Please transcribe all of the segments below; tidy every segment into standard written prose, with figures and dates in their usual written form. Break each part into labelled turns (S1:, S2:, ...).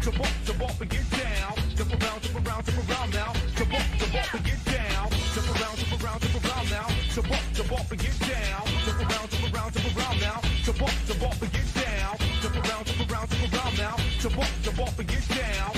S1: Jump up and get down. Jump around now. Jump up and get down. Jump around now. Jump up and get down. Jump around now. Jump up and get down. Jump around now. Jump up and get down.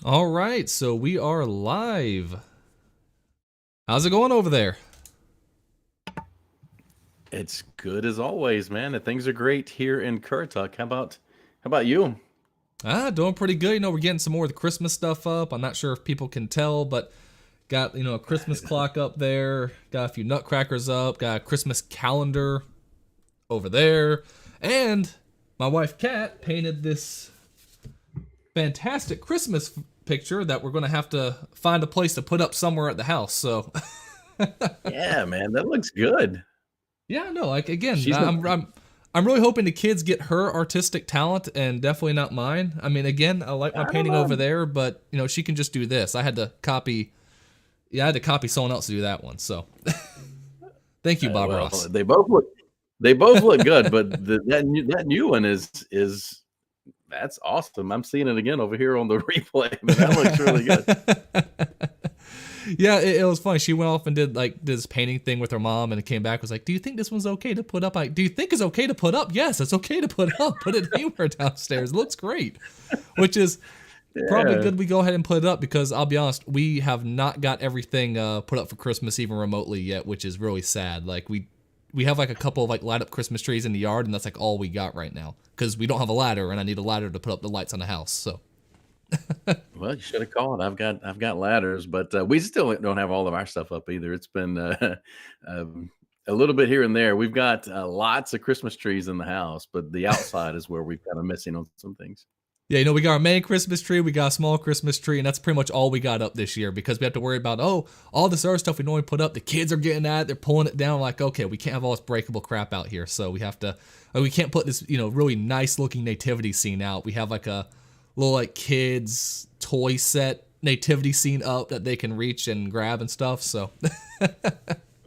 S2: All right, so we are live. How's it going over there?
S3: It's good as always, man. And things are great here in Currituck. How about you?
S2: Doing pretty good. You know, we're getting some more of the Christmas stuff up. I'm not sure if people can tell, but got, you know, a Christmas clock up there. Got a few nutcrackers up. Got a Christmas calendar over there. And my wife, Kat, painted this fantastic Christmas picture that we're going to have to find a place to put up somewhere at the house. So,
S3: yeah, man, that looks good.
S2: Yeah, no, like again, I'm really hoping the kids get her artistic talent and definitely not mine. I mean, again, I like my painting over there, but you know, she can just do this. I had to copy someone else to do that one. So, thank you, Bob Ross.
S3: They both look good, but that new one is. That's awesome. I'm seeing it again over here on the replay. Man, that looks really good.
S2: Yeah, it was funny. She went off and did like this painting thing with her mom, and it came back was like, "Do you think this one's okay to put up?" Like, "Do you think it's okay to put up?" Yes, it's okay to put up. Put it anywhere downstairs. It looks great, which is probably good. We go ahead and put it up because I'll be honest, we have not got everything put up for Christmas even remotely yet, which is really sad. Like we have like a couple of like light up Christmas trees in the yard, and that's like all we got right now because we don't have a ladder, and I need a ladder to put up the lights on the house. So,
S3: well, you should have called. I've got ladders, but we still don't have all of our stuff up either. It's been a little bit here and there. We've got lots of Christmas trees in the house, but the outside is where we've kind of missing on some things.
S2: Yeah, you know, we got our main Christmas tree, we got a small Christmas tree, and that's pretty much all we got up this year because we have to worry about, all this other stuff we normally put up. The kids are getting at it, they're pulling it down. Like, okay, we can't have all this breakable crap out here, so we have to, we can't put this, you know, really nice looking nativity scene out. We have like a little like kids toy set nativity scene up that they can reach and grab and stuff. So,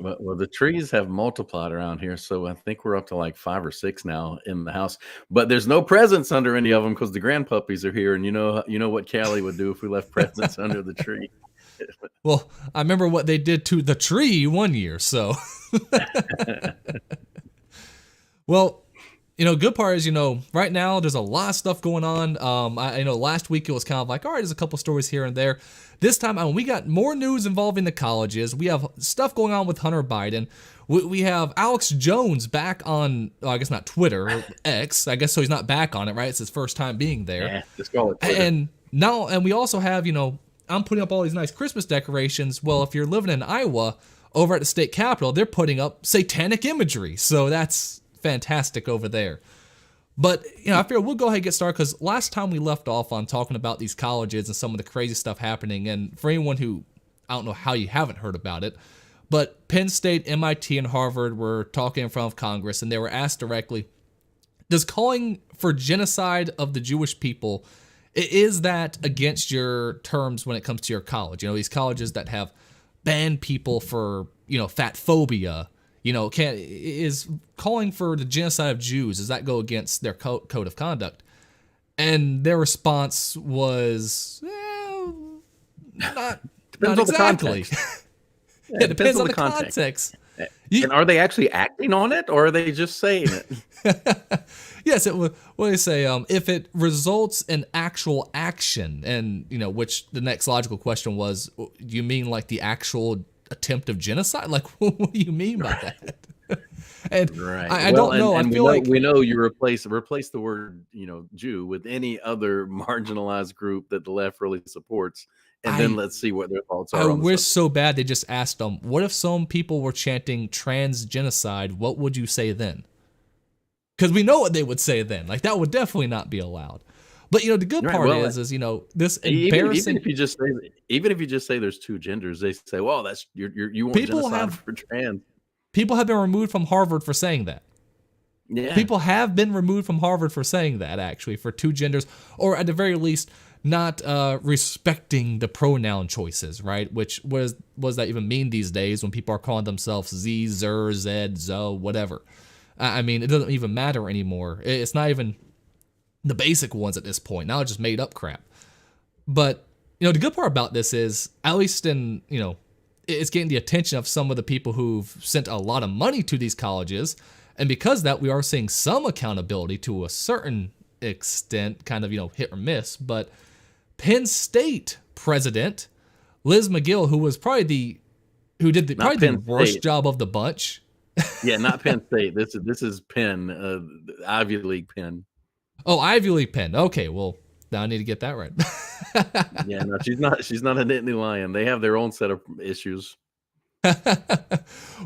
S3: well, the trees have multiplied around here, so I think we're up to like 5 or 6 now in the house. But there's no presents under any of them because the grandpuppies are here, and you know what Callie would do if we left presents under the tree.
S2: Well, I remember what they did to the tree one year, so. Well, you know, good part is, you know, right now there's a lot of stuff going on. I know last week it was kind of like, all right, there's a couple stories here and there. This time, we got more news involving the colleges. We have stuff going on with Hunter Biden. We have Alex Jones back on, well, I guess not Twitter, or X. I guess so he's not back on it, right? It's his first time being there.
S3: Yeah, just call it Twitter.
S2: And we also have, you know, I'm putting up all these nice Christmas decorations. Well, if you're living in Iowa, over at the state capitol, they're putting up satanic imagery. So that's fantastic over there. But, you know, I figure we'll go ahead and get started because last time we left off on talking about these colleges and some of the crazy stuff happening, and for anyone who, I don't know how you haven't heard about it, but Penn State, MIT, and Harvard were talking in front of Congress, and they were asked directly, does calling for genocide of the Jewish people, is that against your terms when it comes to your college? You know, these colleges that have banned people for, you know, fat phobia, you know, is calling for the genocide of Jews, does that go against their code of conduct? And their response was, not exactly. It depends on the context.
S3: And are they actually acting on it, or are they just saying it?
S2: Yes, it would. What do you say? If it results in actual action, and you know, which the next logical question was, do you mean like the actual attempt of genocide? Like, what do you mean by that? And
S3: Right.
S2: I
S3: Well,
S2: don't know. I
S3: and
S2: feel like
S3: we know you replace the word, Jew with any other marginalized group that the left really supports, and then
S2: I
S3: let's see what their thoughts
S2: I
S3: are on the
S2: wish
S3: subject.
S2: so bad they just asked them, what if some people were chanting trans genocide? What would you say then? Because we know what they would say then. Like, that would definitely not be allowed. But, the good
S3: Right.
S2: part
S3: Well,
S2: is, this
S3: even
S2: embarrassing
S3: if you just say there's two genders, they say, well, that's you want
S2: people
S3: genocide
S2: have
S3: for trans.
S2: people have been removed from Harvard for saying that.
S3: Yeah.
S2: People have been removed from Harvard for saying that, actually, for two genders, or at the very least, not respecting the pronoun choices, right? Which what does that even mean these days when people are calling themselves Z, Zer, Zed, Zo, whatever? I mean, it doesn't even matter anymore. It's not even the basic ones at this point. Now it's just made up crap. But, the good part about this is, at least in, it's getting the attention of some of the people who've sent a lot of money to these colleges. And because of that, we are seeing some accountability to a certain extent, kind of, hit or miss. But Penn State president Liz McGill, who was probably the worst job of the bunch.
S3: Yeah, not Penn State. This is Penn, Ivy League Penn.
S2: Oh, Ivy League Penn. Okay, well, now I need to get that right.
S3: Yeah, no, she's not a Nittany Lion. They have their own set of issues.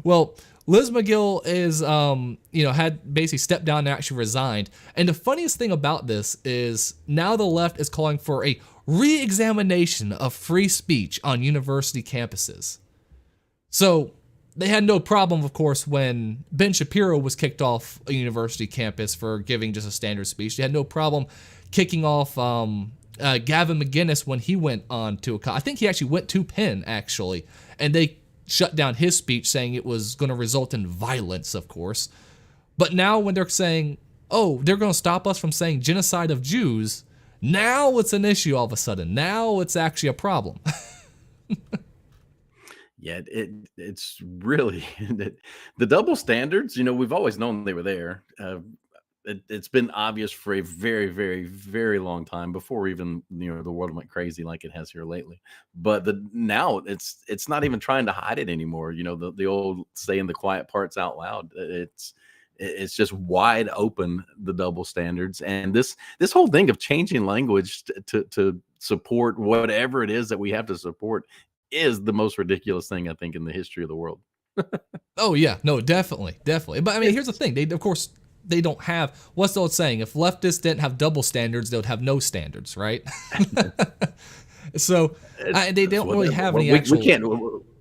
S2: Well, Liz McGill is, had basically stepped down and actually resigned. And the funniest thing about this is now the left is calling for a re-examination of free speech on university campuses. So they had no problem, of course, when Ben Shapiro was kicked off a university campus for giving just a standard speech. They had no problem kicking off Gavin McInnes when he went on to I think he actually went to Penn, actually, and they shut down his speech, saying it was going to result in violence, of course. But now when they're saying, oh, they're going to stop us from saying genocide of Jews, now it's an issue all of a sudden. Now it's actually a problem.
S3: Yeah, it's really the double standards. We've always known they were there. It's been obvious for a very, very, very long time before even the world went crazy like it has here lately. But now it's not even trying to hide it anymore. The old saying, the quiet parts out loud. It's just wide open, the double standards, and this whole thing of changing language to support whatever it is that we have to support is the most ridiculous thing I think in the history of the world.
S2: Oh yeah, no, definitely. But I mean, here's the thing: they don't have, what's the old saying? If leftists didn't have double standards, they would have no standards, right? So they don't really have any actual.
S3: We can't.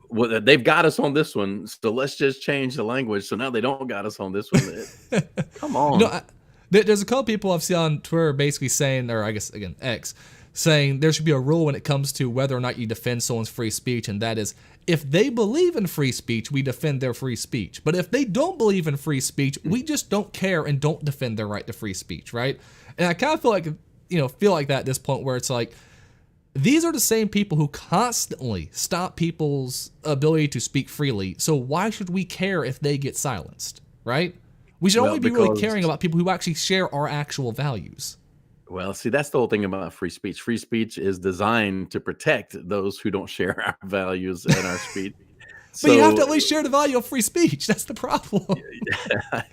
S3: Well, they've got us on this one, so let's just change the language. So now they don't got us on this one. Come on.
S2: There's a couple people I've seen on Twitter basically saying, or I guess again X, saying there should be a rule when it comes to whether or not you defend someone's free speech, and that is, if they believe in free speech, we defend their free speech. But if they don't believe in free speech, we just don't care and don't defend their right to free speech, right? And I kind of feel like that at this point, where it's like, these are the same people who constantly stop people's ability to speak freely. So why should we care if they get silenced, right? We should only be really caring about people who actually share our actual values.
S3: Well, see, that's the whole thing about free speech. Free speech is designed to protect those who don't share our values and our speech.
S2: But you have to at least share the value of free speech. That's the problem.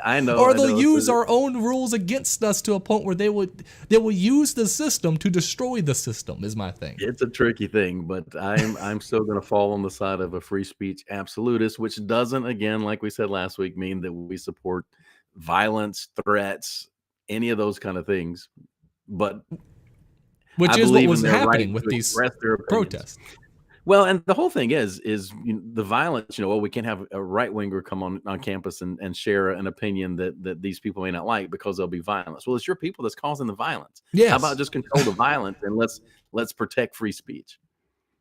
S3: I know.
S2: Or they'll use our own rules against us to a point where they will use the system to destroy the system, is my thing.
S3: It's a tricky thing, but I'm still going to fall on the side of a free speech absolutist, which doesn't, again, like we said last week, mean that we support violence, threats, any of those kind of things. But
S2: which is what was happening with these protests.
S3: Well, and the whole thing is the violence. We can't have a right winger come on campus and share an opinion that these people may not like because there'll be violence. Well, it's your people that's causing the violence.
S2: Yes.
S3: How about just control the violence and let's protect free speech?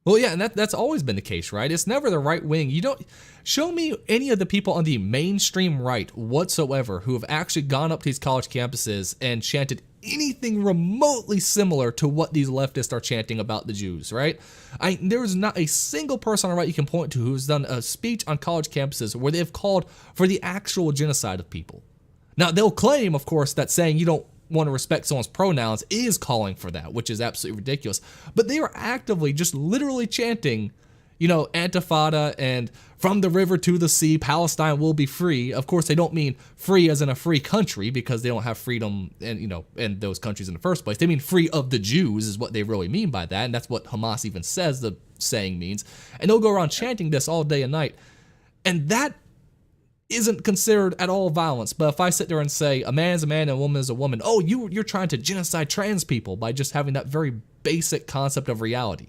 S2: Well, yeah, and that's always been the case, right? It's never the right wing. You don't show me any of the people on the mainstream right whatsoever who have actually gone up to these college campuses and chanted anything remotely similar to what these leftists are chanting about the Jews, right? There's not a single person on the right you can point to who's done a speech on college campuses where they've called for the actual genocide of people. Now, they'll claim, of course, that saying you don't want to respect someone's pronouns is calling for that, which is absolutely ridiculous. But they are actively just literally chanting, Antifada and from the river to the sea, Palestine will be free. Of course, they don't mean free as in a free country because they don't have freedom in those countries in the first place. They mean free of the Jews is what they really mean by that. And that's what Hamas even says the saying means. And they'll go around chanting this all day and night. And that isn't considered at all violence. But if I sit there and say a man is a man and a woman is a woman, oh, you're trying to genocide trans people by just having that very basic concept of reality.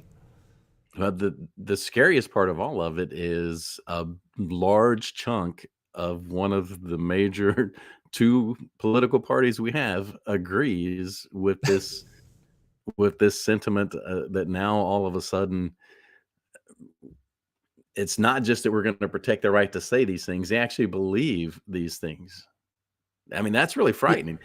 S3: But the scariest part of all of it is a large chunk of one of the major two political parties we have agrees with this sentiment that now all of a sudden it's not just that we're going to protect the right to say these things; they actually believe these things. I mean, that's really frightening.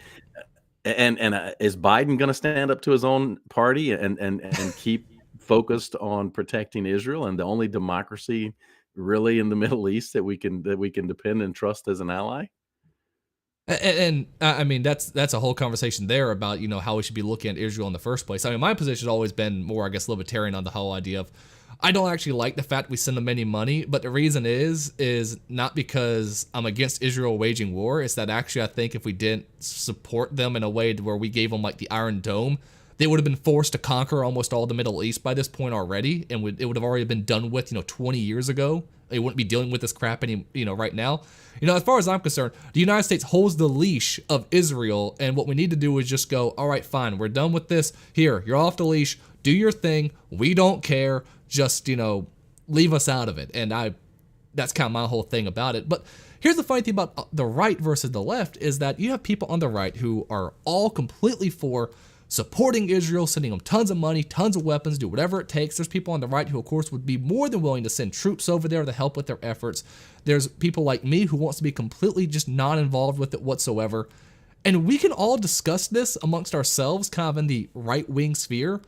S3: And is Biden going to stand up to his own party and keep focused on protecting Israel and the only democracy really in the Middle East that we can depend and trust as an ally?
S2: And I mean, that's a whole conversation there about, how we should be looking at Israel in the first place. I mean, my position has always been more, I guess, libertarian on the whole idea of, I don't actually like the fact we send them any money, but the reason is not because I'm against Israel waging war. It's that actually I think if we didn't support them in a way where we gave them like the Iron Dome, they would have been forced to conquer almost all the Middle East by this point already, and it would have already been done with, 20 years ago. They wouldn't be dealing with this crap right now. As far as I'm concerned, the United States holds the leash of Israel, and what we need to do is just go, all right, fine, we're done with this. Here, you're off the leash. Do your thing. We don't care. Just, leave us out of it. And that's kind of my whole thing about it. But here's the funny thing about the right versus the left is that you have people on the right who are all completely for supporting Israel, sending them tons of money, tons of weapons, do whatever it takes. There's people on the right who, of course, would be more than willing to send troops over there to help with their efforts. There's people like me who wants to be completely just not involved with it whatsoever. And we can all discuss this amongst ourselves, kind of in the right-wing sphere.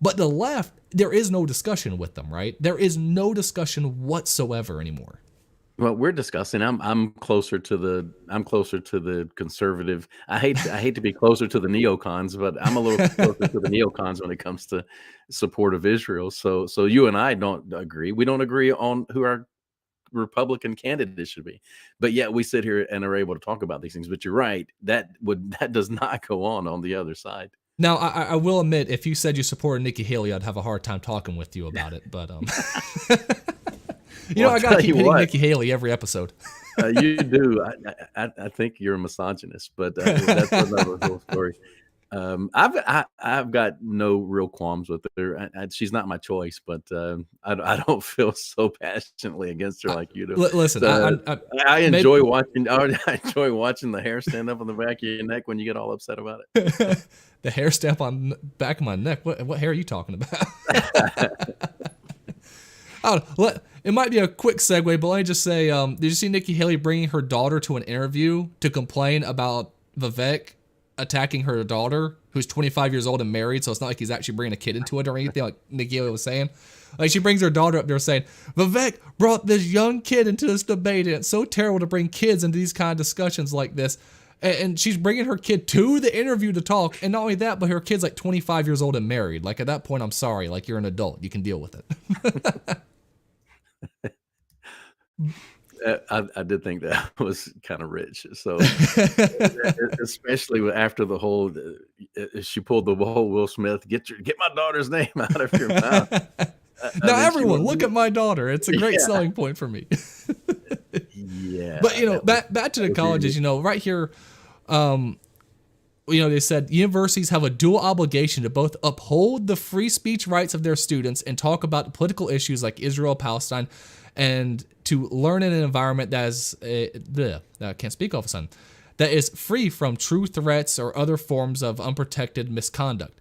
S2: But the left, there is no discussion with them, right? There is no discussion whatsoever anymore.
S3: Well, we're discussing. I'm closer to the conservative. I hate to be closer to the neocons, but I'm a little closer to the neocons when it comes to support of Israel. So you and I don't agree. We don't agree on who our Republican candidate should be, but yet we sit here and are able to talk about these things. But you're right, that does not go on the other side.
S2: Now, I will admit, if you said you supported Nikki Haley, I'd have a hard time talking with you about it. But I got to keep hitting Nikki Haley every episode.
S3: You do. I think you're a misogynist, but that's another whole story. I've got no real qualms with her. She's not my choice, but I don't feel so passionately against her like you do.
S2: Listen,
S3: I enjoy watching. I enjoy watching the hair stand up on the back of your neck when you get all upset about it.
S2: The hair stamp on the back of my neck. What hair are you talking about? It might be a quick segue, but let me just say, did you see Nikki Haley bringing her daughter to an interview to complain about Vivek attacking her daughter, who's 25 years old and married, so it's not like he's actually bringing a kid into it or anything, like Nikki Haley was saying. Like, she brings her daughter up there saying, Vivek brought this young kid into this debate, and it's so terrible to bring kids into these kind of discussions like this. And she's bringing her kid to the interview to talk, and not only that, but her kid's like 25 years old and married. Like, at that point, I'm sorry. Like, you're an adult. You can deal with it.
S3: I did think that was kind of rich. So, especially after the whole, she pulled the whole Will Smith, get my daughter's name out of your mouth.
S2: Now, everyone, look at my daughter. It's a great selling point for me.
S3: Yeah.
S2: But, back to the colleges, right here, they said universities have a dual obligation to both uphold the free speech rights of their students and talk about political issues like Israel, Palestine, and to learn in an environment that is, I can't speak all of a sudden, that is free from true threats or other forms of unprotected misconduct.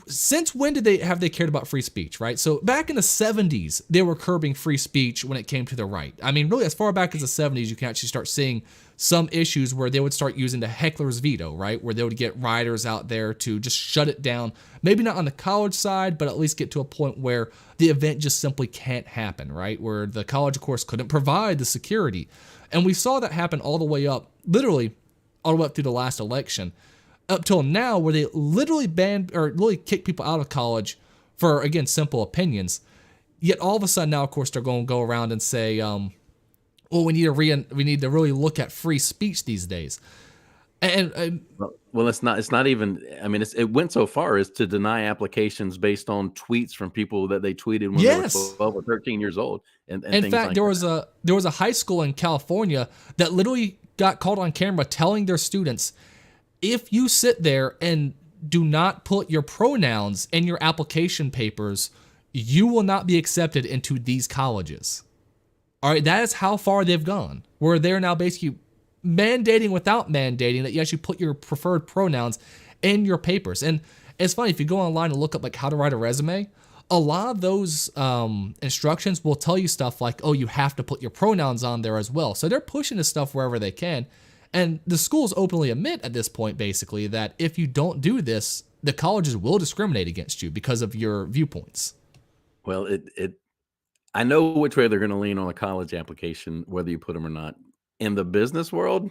S2: Since when have they cared about free speech, right? So back in the 70s, they were curbing free speech when it came to the right. I mean, really, as far back as the 70s, you can actually start seeing some issues where they would start using the heckler's veto, right? Where they would get rioters out there to just shut it down. Maybe not on the college side, but at least get to a point where the event just simply can't happen, right? Where the college, of course, couldn't provide the security. And we saw that happen all the way up, literally all the way up through the last election. Up till now, where they literally banned or literally kicked people out of college for, again, simple opinions. Yet all of a sudden now, of course, they're going to go around and say, well, we need to really look at free speech these days. And
S3: Well, it's not even. I mean, it went so far as to deny applications based on tweets from people that they tweeted when they were
S2: yes,
S3: 12 or 13 years old, and
S2: in
S3: things
S2: fact,
S3: like
S2: there
S3: that.
S2: was a high school in California that literally got caught on camera telling their students, if you sit there and do not put your pronouns in your application papers, you will not be accepted into these colleges. All right, that is how far they've gone, where they're now basically mandating without mandating that you actually put your preferred pronouns in your papers. And it's funny, if you go online and look up like how to write a resume, a lot of those instructions will tell you stuff like, oh, you have to put your pronouns on there as well. So they're pushing this stuff wherever they can. And the schools openly admit at this point, basically, that if you don't do this, the colleges will discriminate against you because of your viewpoints.
S3: Well, I know which way they're going to lean on a college application, whether you put them or not. In the business world,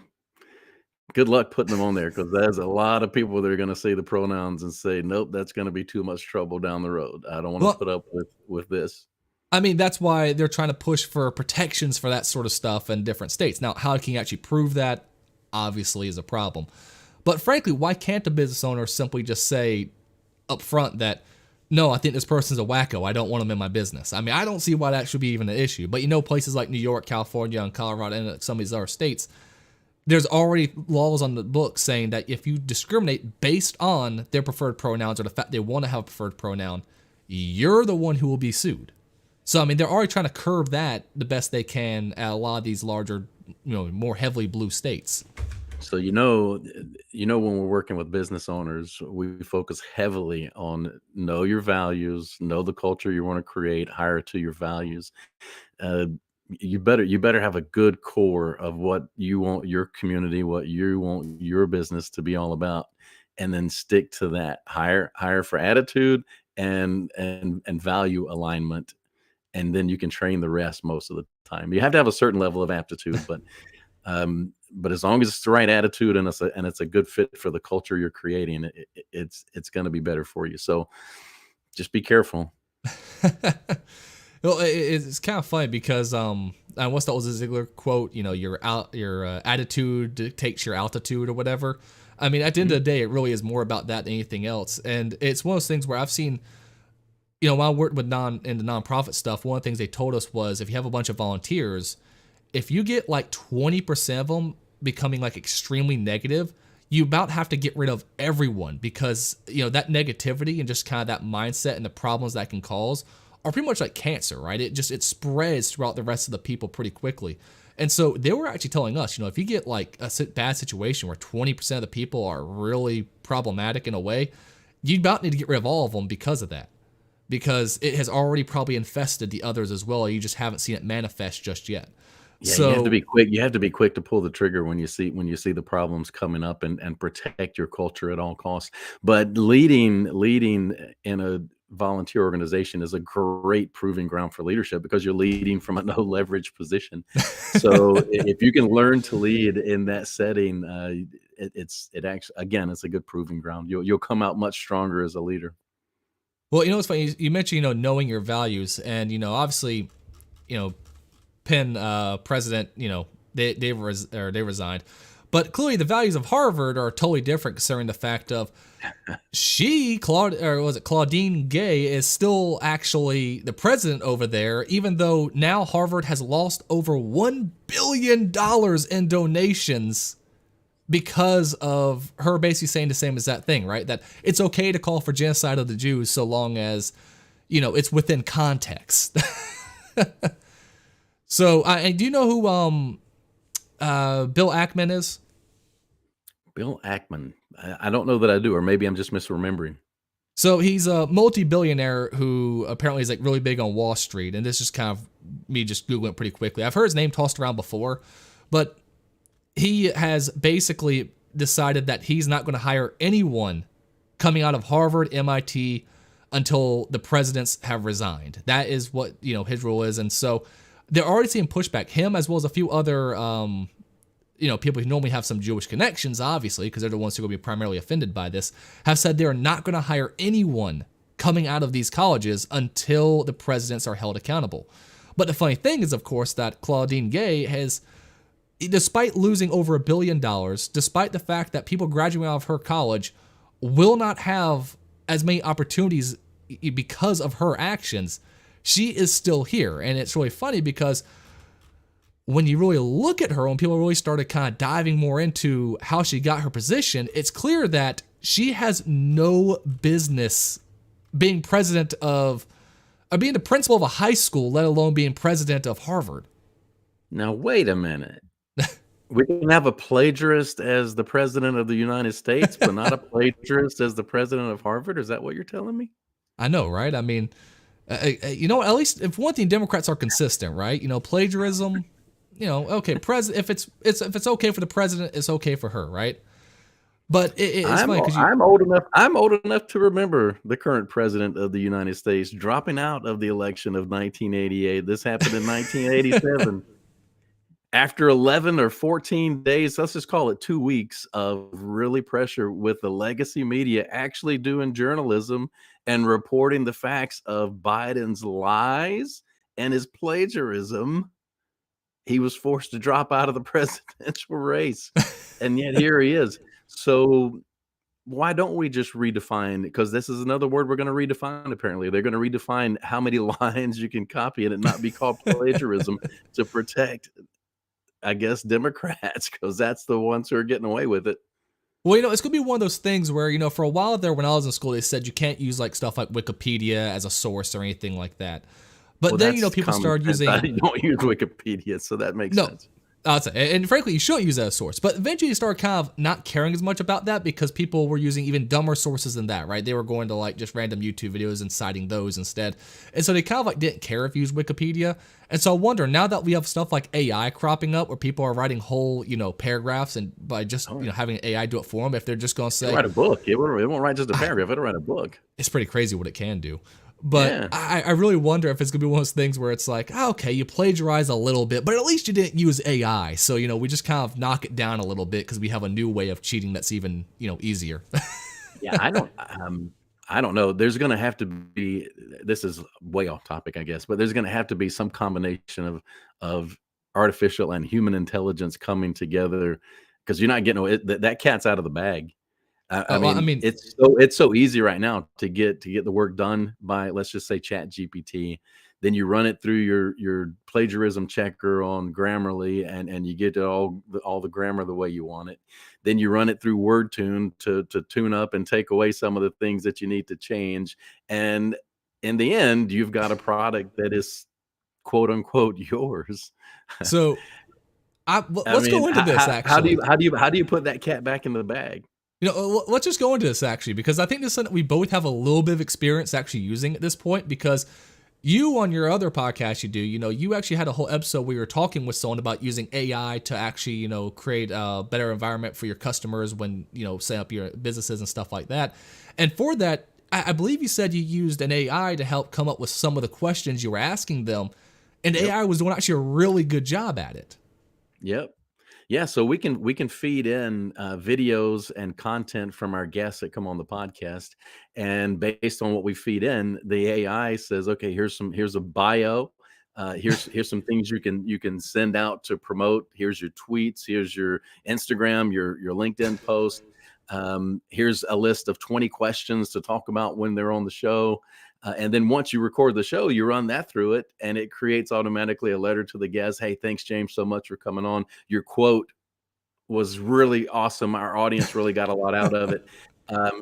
S3: good luck putting them on there, because there's a lot of people that are going to see the pronouns and say, nope, that's going to be too much trouble down the road. I don't want to
S2: Well,
S3: put up with this.
S2: I mean, that's why they're trying to push for protections for that sort of stuff in different states. Now, how can you actually prove that? Obviously is a problem. But frankly, why can't a business owner simply just say up front that, no, I think this person's a wacko, I don't want them in my business? I mean, I don't see why that should be even an issue. But places like New York, California, and Colorado, and some of these other states, there's already laws on the books saying that if you discriminate based on their preferred pronouns or the fact they want to have a preferred pronoun, you're the one who will be sued. So, I mean, they're already trying to curb that the best they can at a lot of these larger, more heavily blue states.
S3: So when we're working with business owners, we focus heavily on know your values, know the culture you want to create, hire to your values. Uh, you better have a good core of what you want your community, what you want your business to be all about, and then stick to that. Hire for attitude and value alignment, and then you can train the rest most of the time. You have to have a certain level of aptitude, but as long as it's the right attitude and it's a good fit for the culture you're creating, it's going to be better for you. So just be careful.
S2: Well, it's kind of funny because what's that was a Ziegler quote? Your attitude dictates your altitude or whatever. I mean, at the end of the day, it really is more about that than anything else. And it's one of those things where I've seen, when I worked with in the nonprofit stuff, one of the things they told us was if you have a bunch of volunteers, if you get like 20% of them becoming like extremely negative, you about have to get rid of everyone, because that negativity and just kind of that mindset and the problems that can cause are pretty much like cancer, right? It spreads throughout the rest of the people pretty quickly. And so they were actually telling us, if you get like a bad situation where 20% of the people are really problematic in a way, you about need to get rid of all of them because of that. Because it has already probably infested the others as well. You just haven't seen it manifest just yet.
S3: Yeah,
S2: So
S3: you have to be quick. You have to be quick to pull the trigger when you see the problems coming up, and protect your culture at all costs. But leading in a volunteer organization is a great proving ground for leadership, because you're leading from a no leverage position. So if you can learn to lead in that setting, it actually, again, it's a good proving ground. You'll come out much stronger as a leader.
S2: Well, it's funny. You mentioned, knowing your values, and obviously, Penn president, they resigned, but clearly the values of Harvard are totally different, considering the fact of Claudine Gay is still actually the president over there, even though now Harvard has lost over $1 billion in donations because of her basically saying the same exact thing, right? That it's okay to call for genocide of the Jews so long as, it's within context. So, do you know who Bill Ackman is?
S3: Bill Ackman. I don't know that I do, or maybe I'm just misremembering.
S2: So he's a multi-billionaire who apparently is like really big on Wall Street, and this is kind of me just Googling it pretty quickly. I've heard his name tossed around before, but he has basically decided that he's not going to hire anyone coming out of Harvard, MIT, until the presidents have resigned. That is what, his rule is. And so they're already seeing pushback. Him, as well as a few other, people who normally have some Jewish connections, obviously, because they're the ones who are going to be primarily offended by this, have said they're not going to hire anyone coming out of these colleges until the presidents are held accountable. But the funny thing is, of course, that Claudine Gay has, despite losing over $1 billion, despite the fact that people graduating out of her college will not have as many opportunities because of her actions, she is still here. And it's really funny because when you really look at her, when people really started kind of diving more into how she got her position, it's clear that she has no business being president of, or being the principal of a high school, let alone being president of Harvard.
S3: Now, wait a minute. We can have a plagiarist as the president of the United States, but not a plagiarist as the president of Harvard? Is that what you're telling me?
S2: I know, right? I mean, you know, at least if one thing, Democrats are consistent, right? You know, plagiarism, you know, okay, if it's okay for the president, it's okay for her, right? But it's funny because
S3: I'm old enough. I'm old enough to remember the current president of the United States dropping out of the election of 1988. This happened in 1987. After 11 or 14 days, let's just call it 2 weeks of really pressure with the legacy media actually doing journalism and reporting the facts of Biden's lies and his plagiarism, he was forced to drop out of the presidential race. And yet here he is. So why don't we just redefine, because this is another word we're going to redefine. Apparently they're going to redefine how many lines you can copy and it not be called plagiarism to protect, I guess, Democrats, because that's the ones who are getting away with it.
S2: Well, you know, it's going to be one of those things where, you know, for a while there when I was in school, they said you can't use like stuff like Wikipedia as a source or anything like that. But then, you know, people started using...
S3: You don't use Wikipedia, so that makes sense.
S2: And frankly, you shouldn't use that as a source. But eventually you start kind of not caring as much about that because people were using even dumber sources than that, right? They were going to like just random YouTube videos and citing those instead. And so they kind of like didn't care if you used Wikipedia. And so I wonder, now that we have stuff like AI cropping up where people are writing whole, you know, paragraphs and by just, you know, having AI do it for them, if they're just going to say...
S3: write a book. It won't write just a paragraph. It'll write a book.
S2: It's pretty crazy what it can do. But yeah. I really wonder if it's going to be one of those things where it's like, oh, okay, you plagiarize a little bit, but at least you didn't use AI. So, you know, we just kind of knock it down a little bit because we have a new way of cheating that's even, you know, easier.
S3: Yeah, I don't know. There's going to have to be, this is way off topic, I guess, but there's going to have to be some combination of artificial and human intelligence coming together, because you're not getting that cat's out of the bag. I mean, it's so easy right now to get the work done by, let's just say, Chat GPT. Then you run it through your plagiarism checker on Grammarly, and you get all the grammar the way you want it. Then you run it through WordTune to tune up and take away some of the things that you need to change. And in the end, you've got a product that is quote unquote yours.
S2: So let's go into this. Actually,
S3: how do you put that cat back in the bag?
S2: You know, let's just go into this actually, because I think this is something we both have a little bit of experience actually using at this point, because you, on your other podcast you know, you actually had a whole episode where you were talking with someone about using AI to actually, you know, create a better environment for your customers when, you know, set up your businesses and stuff like that. And for that, I believe you said you used an AI to help come up with some of the questions you were asking them, and AI was doing actually a really good job at it.
S3: Yep. Yeah, so we can feed in videos and content from our guests that come on the podcast, and based on what we feed in, the AI says, okay, here's a bio, here's some things you can send out to promote. Here's your tweets, here's your Instagram, your LinkedIn post. Here's a list of 20 questions to talk about when they're on the show. And then once you record the show, you run that through it, and it creates automatically a letter to the guest. Hey, thanks, James, so much for coming on. Your quote was really awesome. Our audience really got a lot out of it.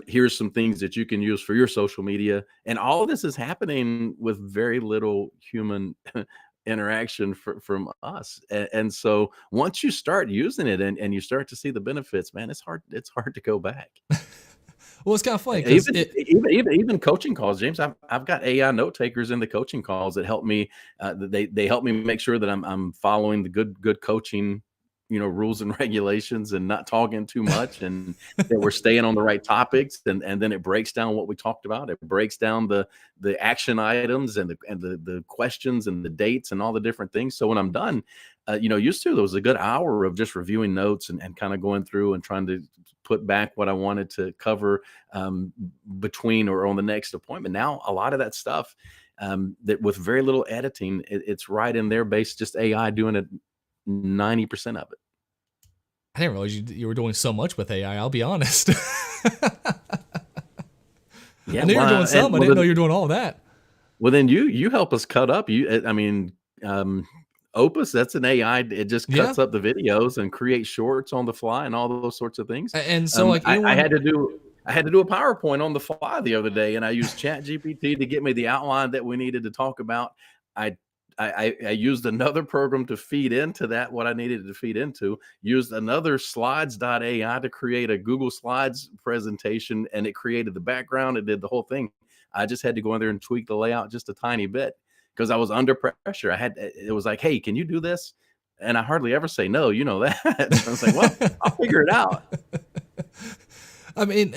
S3: Here's some things that you can use for your social media. And all of this is happening with very little human interaction from us. And so once you start using it and you start to see the benefits, man, it's hard to go back.
S2: Well, it's kind of funny
S3: because even coaching calls, James. I've got AI note takers in the coaching calls that help me. They help me make sure that I'm following the good coaching rules and regulations and not talking too much, and that we're staying on the right topics. And then it breaks down what we talked about. It breaks down the action items and the questions and the dates and all the different things. So when I'm done, used to, there was a good hour of just reviewing notes and kind of going through and trying to put back what I wanted to cover between or on the next appointment. Now, a lot of that stuff that with very little editing, it's right in there based just AI doing it 90% of it.
S2: I didn't realize you were doing so much with AI. I'll be honest.
S3: Yeah,
S2: I knew you were doing some. I didn't know you were doing all that.
S3: Well, then you help us cut up. Opus, that's an AI. It just cuts up the videos and creates shorts on the fly and all those sorts of things.
S2: And so, like,
S3: I had to do a PowerPoint on the fly the other day, and I used ChatGPT to get me the outline that we needed to talk about. I used another program to feed into that what I needed to feed into. Used another slides.ai to create a Google Slides presentation, and it created the background. It did the whole thing. I just had to go in there and tweak the layout just a tiny bit because I was under pressure. It was like, hey, can you do this? And I hardly ever say no. You know that. So I was like, well, I'll figure it out.
S2: I mean,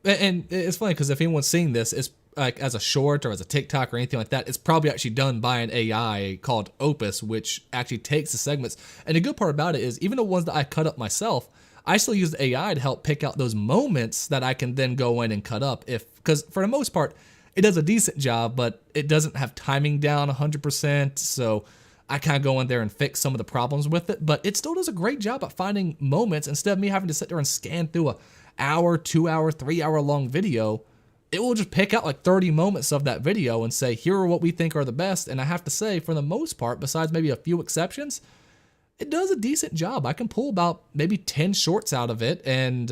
S2: and it's funny because if anyone's seeing this, it's like as a short or as a TikTok or anything like that, it's probably actually done by an AI called Opus, which actually takes the segments. And the good part about it is, even the ones that I cut up myself, I still use the AI to help pick out those moments that I can then go in and cut up. Because for the most part, it does a decent job, but it doesn't have timing down 100%. So I kind of go in there and fix some of the problems with it. But it still does a great job at finding moments. Instead of me having to sit there and scan through a hour, 2 hour, 3 hour long video, it will just pick out like 30 moments of that video and say, here are what we think are the best. And I have to say, for the most part, besides maybe a few exceptions, it does a decent job. I can pull about maybe 10 shorts out of it and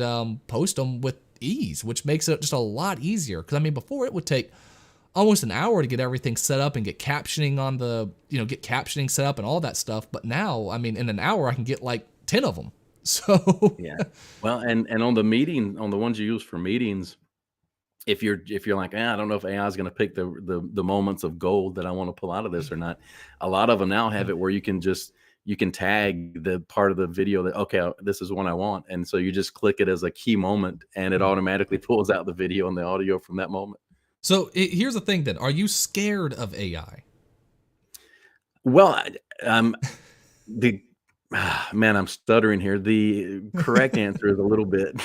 S2: post them with ease, which makes it just a lot easier. Because I mean, before it would take almost an hour to get everything set up and get captioning on the, get captioning set up and all that stuff. But now, I mean, in an hour, I can get like 10 of them. So
S3: yeah. Well, and on the ones you use for meetings, if you're like, I don't know if AI is going to pick the moments of gold that I want to pull out of this or not. A lot of them now have it where you can tag the part of the video that, okay, this is one I want. And so you just click it as a key moment and it automatically pulls out the video and the audio from that moment.
S2: So here's the thing then. Are you scared of AI?
S3: Well, man, I'm stuttering here. The correct answer is a little bit.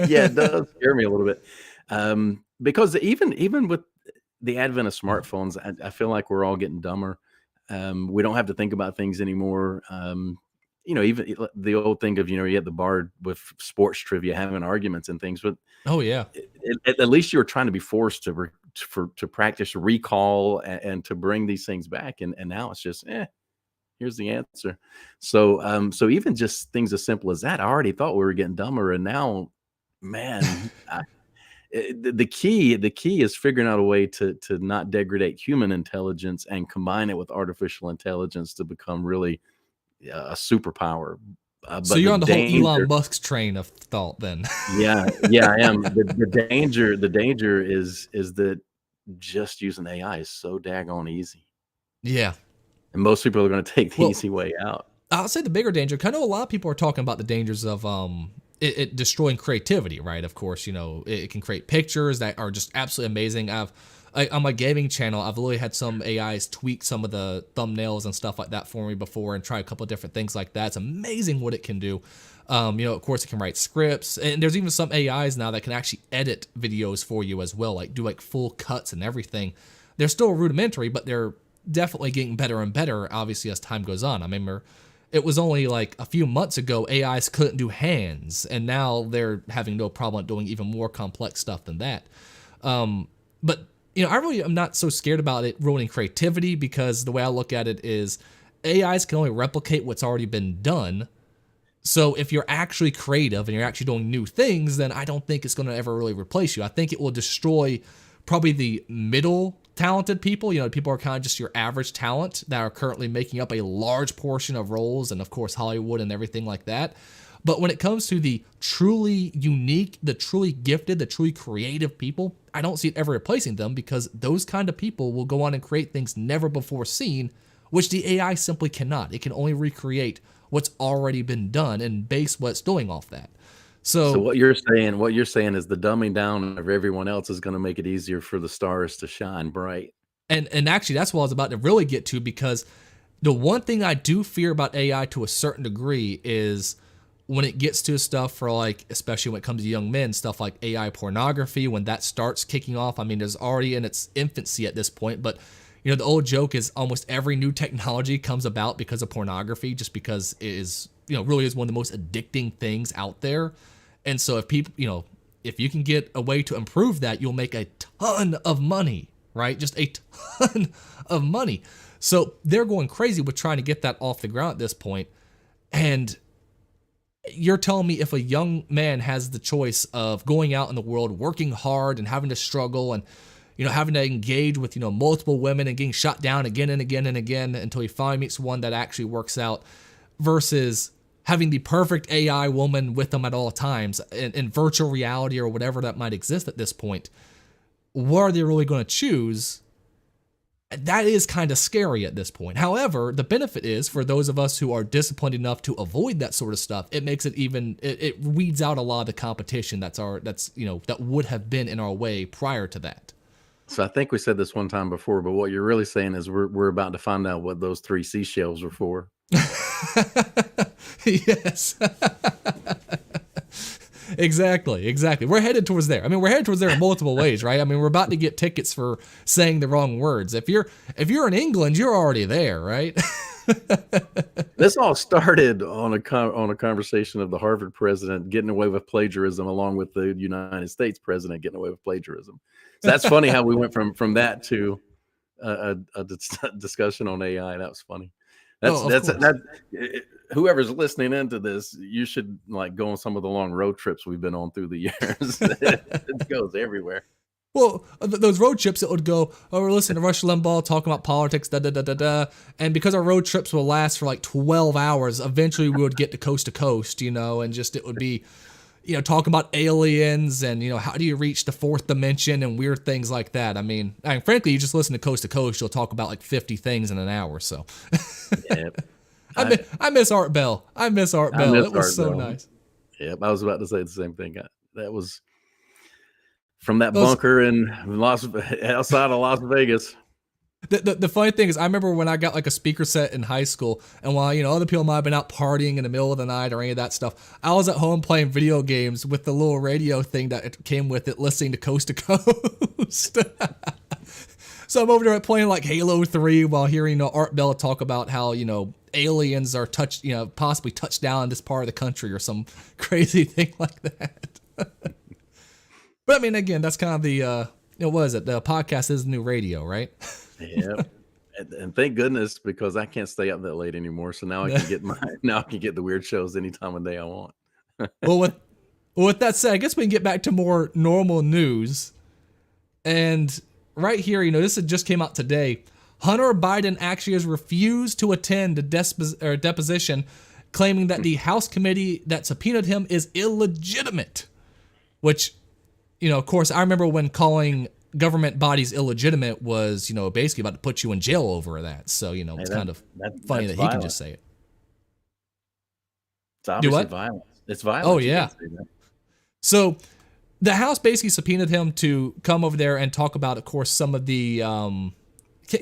S3: Yeah, it does scare me a little bit. Because even with the advent of smartphones, I feel like we're all getting dumber. We don't have to think about things anymore. Even the old thing of, you had the bar with sports trivia, having arguments and things, but
S2: oh yeah,
S3: at least you were trying to be forced to practice recall and to bring these things back. And now it's just, here's the answer. So even just things as simple as that, I already thought we were getting dumber. And now, man, the key is figuring out a way to not degrade human intelligence and combine it with artificial intelligence to become really a superpower.
S2: So you're on the whole Elon Musk's train of thought then.
S3: yeah, I am. The danger is that just using AI is so daggone easy.
S2: Yeah.
S3: And most people are going to take the easy way out.
S2: I'll say the bigger danger, 'cause I know a lot of people are talking about the dangers of it destroying creativity, right? Of course, it can create pictures that are just absolutely amazing. On my gaming channel, I've literally had some AIs tweak some of the thumbnails and stuff like that for me before and try a couple of different things like that. It's amazing what it can do. Of course, it can write scripts, and there's even some AIs now that can actually edit videos for you as well, like do like full cuts and everything. They're still rudimentary, but they're definitely getting better and better, obviously, as time goes on. I remember it was only like a few months ago AIs couldn't do hands, and now they're having no problem doing even more complex stuff than that. But I really am not so scared about it ruining creativity, because the way I look at it is AIs can only replicate what's already been done. So if you're actually creative and you're actually doing new things, then I don't think it's going to ever really replace you. I think it will destroy probably the middle talented people. People are kind of just your average talent that are currently making up a large portion of roles, and of course Hollywood and everything like that. But when it comes to the truly unique, the truly gifted, the truly creative people, I don't see it ever replacing them, because those kind of people will go on and create things never before seen, which the AI simply cannot. It can only recreate what's already been done and base what it's doing off that.
S3: So
S2: So,
S3: what you're saying is the dumbing down of everyone else is going to make it easier for the stars to shine bright.
S2: and actually that's what I was about to really get to, because the one thing I do fear about AI to a certain degree is when it gets to stuff for, like, especially when it comes to young men, stuff like AI pornography, when that starts kicking off. I mean, there's already in its infancy at this point, but the old joke is almost every new technology comes about because of pornography, just because it is, really is one of the most addicting things out there. And so if people, if you can get a way to improve that, you'll make a ton of money, right? Just a ton of money. So they're going crazy with trying to get that off the ground at this point. And you're telling me if a young man has the choice of going out in the world, working hard and having to struggle and, having to engage with, multiple women and getting shot down again and again and again until he finally meets one that actually works out, versus having the perfect AI woman with them at all times in virtual reality or whatever that might exist at this point, what are they really going to choose? That is kind of scary at this point. However, the benefit is for those of us who are disciplined enough to avoid that sort of stuff, it makes it even, it weeds out a lot of the competition that would have been in our way prior to that.
S3: So I think we said this one time before, but what you're really saying is we're about to find out what those 3 seashells were for.
S2: Yes. Exactly. We're headed towards there. I mean, we're headed towards there in multiple ways, right? I mean, we're about to get tickets for saying the wrong words. If you're in England, you're already there, right?
S3: This all started on a conversation of the Harvard president getting away with plagiarism, along with the United States president getting away with plagiarism. So that's funny how we went from that to a discussion on AI. That was funny. Whoever's listening into this, you should go on some of the long road trips we've been on through the years. It goes everywhere.
S2: Well, those road trips, it would go, we're listening to Rush Limbaugh talking about politics, and because our road trips will last for 12 hours, eventually we would get to coast, and just it would be, talking about aliens and, how do you reach the 4th dimension and weird things like that. I mean, frankly, you just listen to Coast, you'll talk about 50 things in an hour, so.
S3: Yep.
S2: I miss Art Bell. It was
S3: Art
S2: so
S3: Bell.
S2: nice.
S3: Yep, I was about to say the same thing. That was from that bunker outside of Las Vegas.
S2: The funny thing is, I remember when I got a speaker set in high school, and while other people might have been out partying in the middle of the night or any of that stuff, I was at home playing video games with the little radio thing that it came with it, listening to Coast. So I'm over there playing Halo 3 while hearing Art Bell talk about how aliens are possibly touched down in this part of the country or some crazy thing like that. But I mean, again, that's kind of the what is it? The podcast is the new radio, right?
S3: Yeah. And thank goodness, because I can't stay up that late anymore. So now I can get the weird shows any time of day I want.
S2: Well, with that said, I guess we can get back to more normal news. And right here, this just came out today. Hunter Biden actually has refused to attend the deposition, claiming that the House committee that subpoenaed him is illegitimate. Which, of course, I remember when calling government bodies illegitimate was, basically about to put you in jail over that. So, it's kind of funny that he can just say it.
S3: It's obviously violence. It's violence.
S2: Oh, yeah. So the House basically subpoenaed him to come over there and talk about, of course, some of the,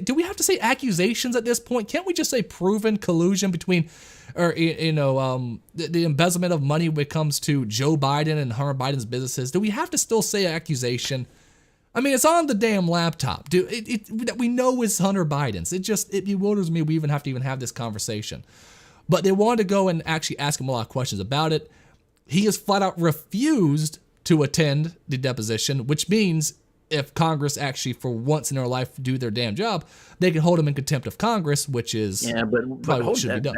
S2: do we have to say accusations at this point? Can't we just say proven collusion between, or, the embezzlement of money when it comes to Joe Biden and Hunter Biden's businesses? Do we have to still say accusation? I mean, it's on the damn laptop, dude. That we know is Hunter Biden's. It bewilders me we even have to have this conversation. But they wanted to go and actually ask him a lot of questions about it. He has flat out refused to attend the deposition, which means if Congress actually, for once in their life, do their damn job, they can hold him in contempt of Congress, which is
S3: but
S2: what should be done.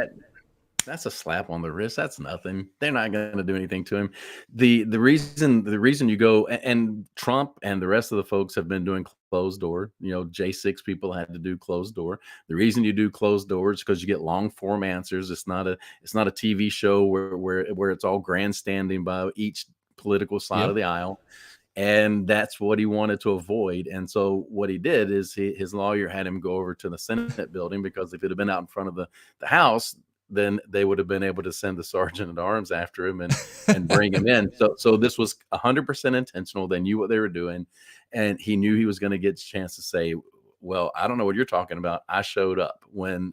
S3: That's a slap on the wrist. That's nothing. They're not going to do anything to him. The reason you go, and Trump and the rest of the folks have been doing closed door. J6 people had to do closed door. The reason you do closed door is because you get long form answers. It's not a TV show where it's all grandstanding by each political side of the aisle. And that's what he wanted to avoid. And so what he did is his lawyer had him go over to the Senate building, because if it had been out in front of the House, then they would have been able to send the sergeant at arms after him and bring him in. So this was 100% intentional. They knew what they were doing, and he knew he was going to get a chance to say, well, I don't know what you're talking about. I showed up, when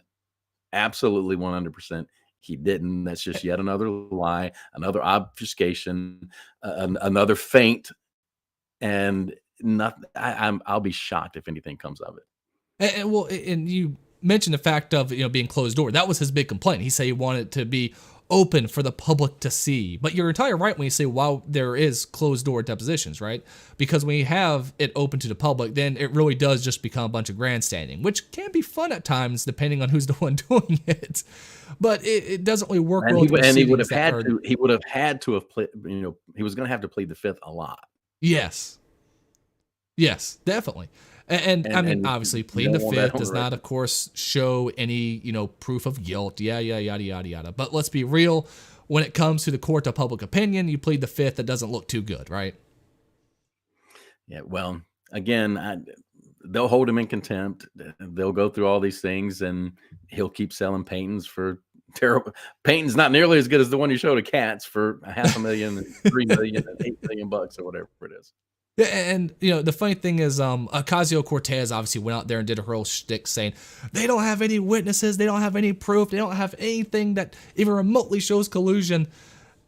S3: absolutely 100% he didn't. That's just yet another lie, another obfuscation, another feint, and nothing. I'll be shocked if anything comes of it.
S2: And you mentioned the fact of being closed door. That was his big complaint. He said he wanted it to be open for the public to see. But you're entirely right when you say, wow, there is closed door depositions, right? Because when you have it open to the public, then it really does just become a bunch of grandstanding, which can be fun at times depending on who's the one doing it. But it doesn't really work well.
S3: And he would have had to. He would have had to have played. He was going to have to plead the fifth a lot.
S2: Yes, definitely. And I mean, obviously, pleading the fifth does not, of course, show any, proof of guilt. Yada. But let's be real. When it comes to the court of public opinion, you plead the fifth. That doesn't look too good, right?
S3: Yeah. Well, again, they'll hold him in contempt. They'll go through all these things, and he'll keep selling paintings for terrible. Paintings not nearly as good as the one you showed to Cats for $500,000, $3 million, and $8 million or whatever it is.
S2: Yeah, and the funny thing is, Ocasio-Cortez obviously went out there and did a real shtick saying they don't have any witnesses, they don't have any proof, they don't have anything that even remotely shows collusion.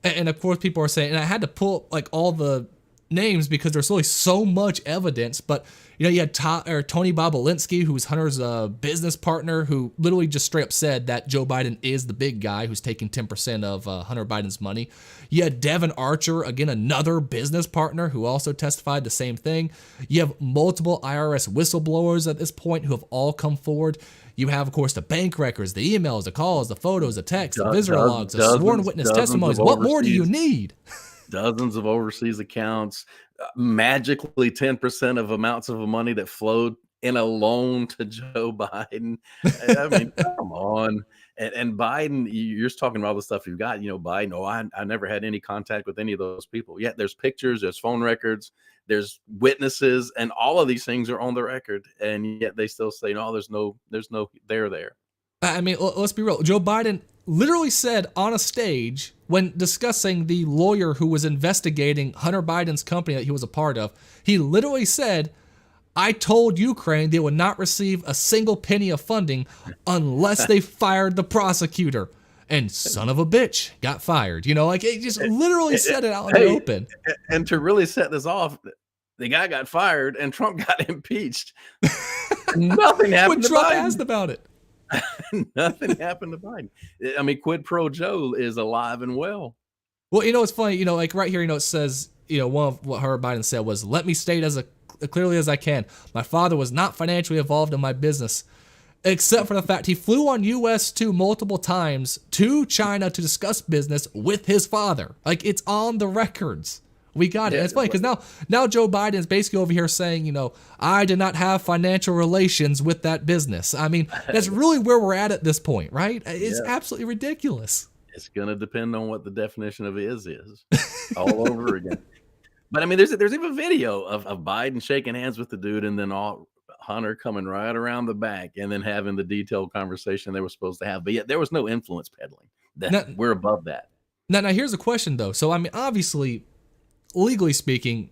S2: And of course, people are saying, and I had to pull like all the names because there's really so much evidence. But you had Tony Bobolinsky, who's Hunter's business partner, who literally just straight up said that Joe Biden is the big guy who's taking 10% of Hunter Biden's money. You had Devin Archer, again, another business partner who also testified the same thing. You have multiple IRS whistleblowers at this point who have all come forward. You have, of course, the bank records, the emails, the calls, the photos, the texts, the visitor logs, the sworn witness testimonies. What more do you need?
S3: Dozens of overseas accounts, magically 10% of amounts of money that flowed in a loan to Joe Biden. I mean, come on. And Biden, you're just talking about all the stuff you've got. Biden, I never had any contact with any of those people. Yet there's pictures, there's phone records, there's witnesses, and all of these things are on the record. And yet they still say, no, there's no there.
S2: I mean, let's be real. Joe Biden literally said on a stage when discussing the lawyer who was investigating Hunter Biden's company that he was a part of, he literally said, I told Ukraine they would not receive a single penny of funding unless they fired the prosecutor. And son of a bitch got fired. He just literally said it out in the open.
S3: And to really set this off, the guy got fired and Trump got impeached. Nothing happened
S2: when Trump asked about it.
S3: Nothing happened to Biden. I mean, quid pro Joe is alive and well.
S2: Well, it's funny, like right here, it says, one of what Hunter Biden said was, let me state as clearly as I can, my father was not financially involved in my business, except for the fact he flew on US 2 multiple times to China to discuss business with his father. Like, it's on the records. We got it. And it's funny because now Joe Biden is basically over here saying, I did not have financial relations with that business. I mean, that's really where we're at this point, right? It's absolutely ridiculous.
S3: It's going to depend on what the definition of is all over again. But I mean, there's even video of Biden shaking hands with the dude and then Hunter coming right around the back and then having the detailed conversation they were supposed to have. But yet there was no influence peddling. We're above that.
S2: Now, here's a question, though. So, I mean, obviously, legally speaking,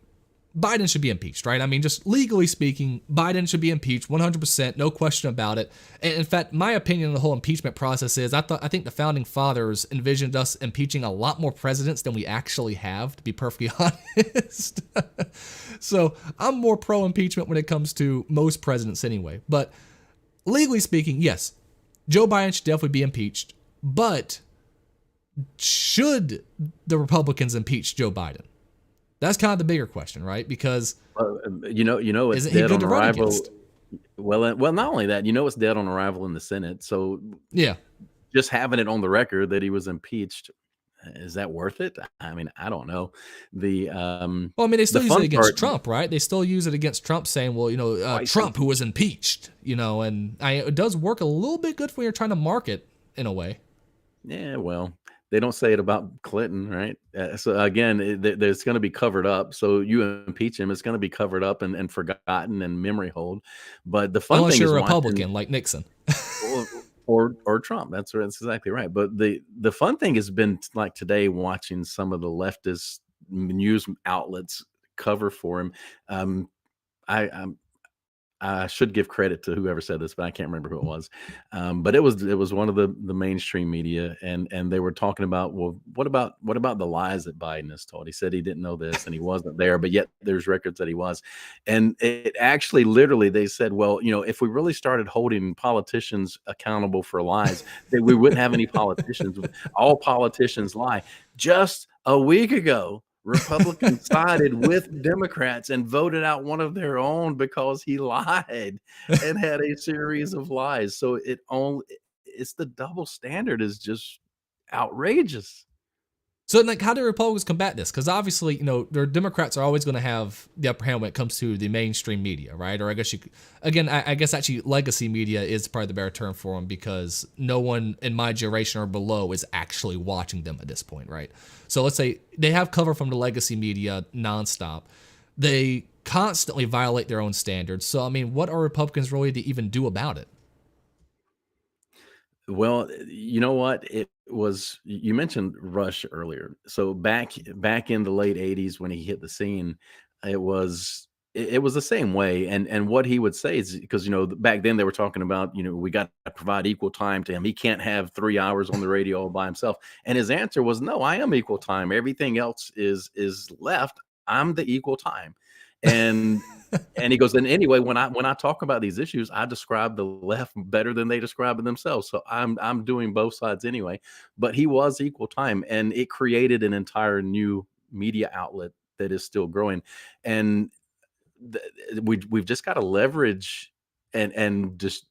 S2: Biden should be impeached, right? I mean, just legally speaking, Biden should be impeached 100%, no question about it. And in fact, my opinion on the whole impeachment process is I think the founding fathers envisioned us impeaching a lot more presidents than we actually have, to be perfectly honest. So I'm more pro impeachment when it comes to most presidents anyway. But legally speaking, yes, Joe Biden should definitely be impeached. But should the Republicans impeach Joe Biden? That's kind of the bigger question, right? Because
S3: it's dead on arrival. Well, not only that, it's dead on arrival in the Senate. So
S2: yeah,
S3: just having it on the record that he was impeached, is that worth it? I mean, I don't know. They
S2: still use it against Trump, right? They still use it against Trump, saying, well, Trump who was impeached, and it does work a little bit good when you're trying to market in a way.
S3: Yeah, well. They don't say it about Clinton, right? So again, there's going to be covered up. So you impeach him, it's going to be covered up and forgotten and memory hold. But the fun
S2: unless
S3: thing
S2: you're
S3: is
S2: a Republican like Nixon.
S3: or Trump. That's right. That's exactly right. But the fun thing has been like today watching some of the leftist news outlets cover for him. Um, I'm I should give credit to whoever said this, but I can't remember who it was. But it was one of the mainstream media, and they were talking about, well, what about the lies that Biden has told? He said he didn't know this and he wasn't there, but yet there's records that he was. And it actually literally they said, well, if we really started holding politicians accountable for lies, then we wouldn't have any politicians. All politicians lie. Just a week ago, Republicans sided with Democrats and voted out one of their own because he lied and had a series of lies. So it's the double standard is just outrageous.
S2: So, like, how do Republicans combat this? Because obviously, their Democrats are always going to have the upper hand when it comes to the mainstream media, right? Or I guess I guess actually legacy media is probably the better term for them, because no one in my generation or below is actually watching them at this point, right? So let's say they have cover from the legacy media nonstop. They constantly violate their own standards. So, I mean, what are Republicans really to even do about it?
S3: Well, you know what? It was you mentioned Rush earlier. So back in the late '80s when he hit the scene, it was the same way. And what he would say is, because back then they were talking about, we got to provide equal time to him. He can't have 3 hours on the radio all by himself. And his answer was, no, I am equal time. Everything else is left. I'm the equal time. And and he goes, and anyway, when I talk about these issues, I describe the left better than they describe it themselves. So I'm doing both sides anyway. But he was equal time, and it created an entire new media outlet that is still growing. And we've just got to leverage and just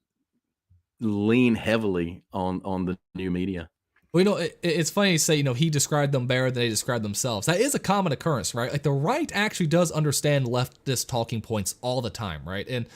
S3: lean heavily on the new media.
S2: Well, it's funny to say, he described them better than they described themselves. That is a common occurrence, right? Like, the right actually does understand leftist talking points all the time, right? And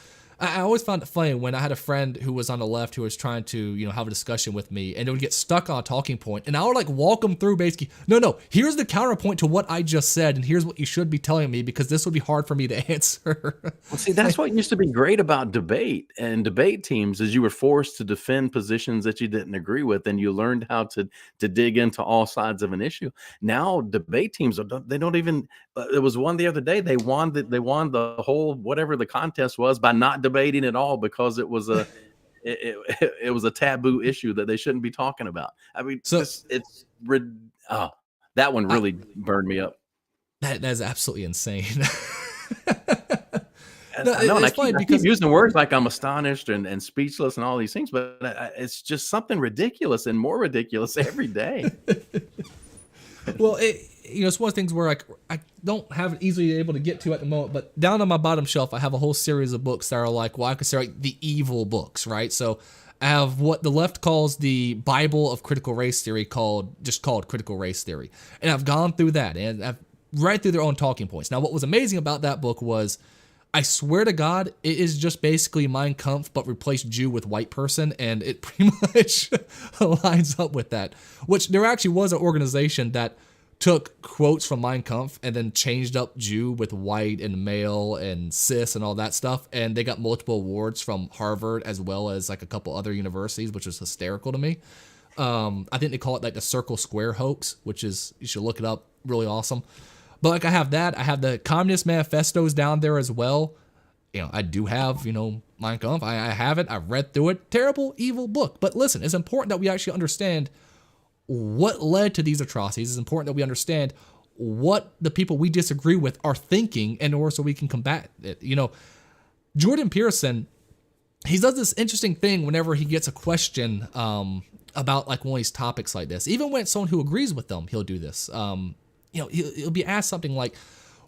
S2: I always found it funny when I had a friend who was on the left who was trying to, have a discussion with me, and they would get stuck on a talking point, and I would like walk them through basically, no, here's the counterpoint to what I just said, and here's what you should be telling me, because this would be hard for me to answer.
S3: Well, see, that's what used to be great about debate and debate teams is you were forced to defend positions that you didn't agree with, and you learned how to dig into all sides of an issue. Now debate teams they don't even. There was one the other day. They won the whole whatever the contest was by not debating at all, because it was a it was a taboo issue that they shouldn't be talking about. I mean,
S2: So
S3: that one really burned me up.
S2: that is absolutely insane. No,
S3: I know, and
S2: it's funny
S3: I
S2: because
S3: keep using words like I'm astonished and speechless and all these things, but it's just something ridiculous and more ridiculous every day.
S2: well, it's one of the things where I don't have it easily able to get to at the moment, but down on my bottom shelf, I have a whole series of books that are like, well, I consider like the evil books, right? So I have what the left calls the Bible of critical race theory, called critical race theory. And I've gone through that, and I've read through their own talking points. Now, what was amazing about that book was, I swear to God, it is just basically Mein Kampf, but replace Jew with white person, and it pretty much lines up with that. Which there actually was an organization that took quotes from Mein Kampf and then changed up Jew with white and male and cis and all that stuff, and they got multiple awards from Harvard as well as like a couple other universities, which was hysterical to me. I think they call it like the Circle Square hoax, which is, you should look it up, really awesome. But like, I have that. I have the Communist Manifestos down there as well. I do have, Mein Kampf. I have it. I've read through it. Terrible, evil book. But listen, it's important that we actually understand what led to these atrocities. It's important that we understand what the people we disagree with are thinking in order so we can combat it. Jordan Peterson, he does this interesting thing whenever he gets a question about like one of these topics like this. Even when it's someone who agrees with them, he'll do this. He'll be asked something like,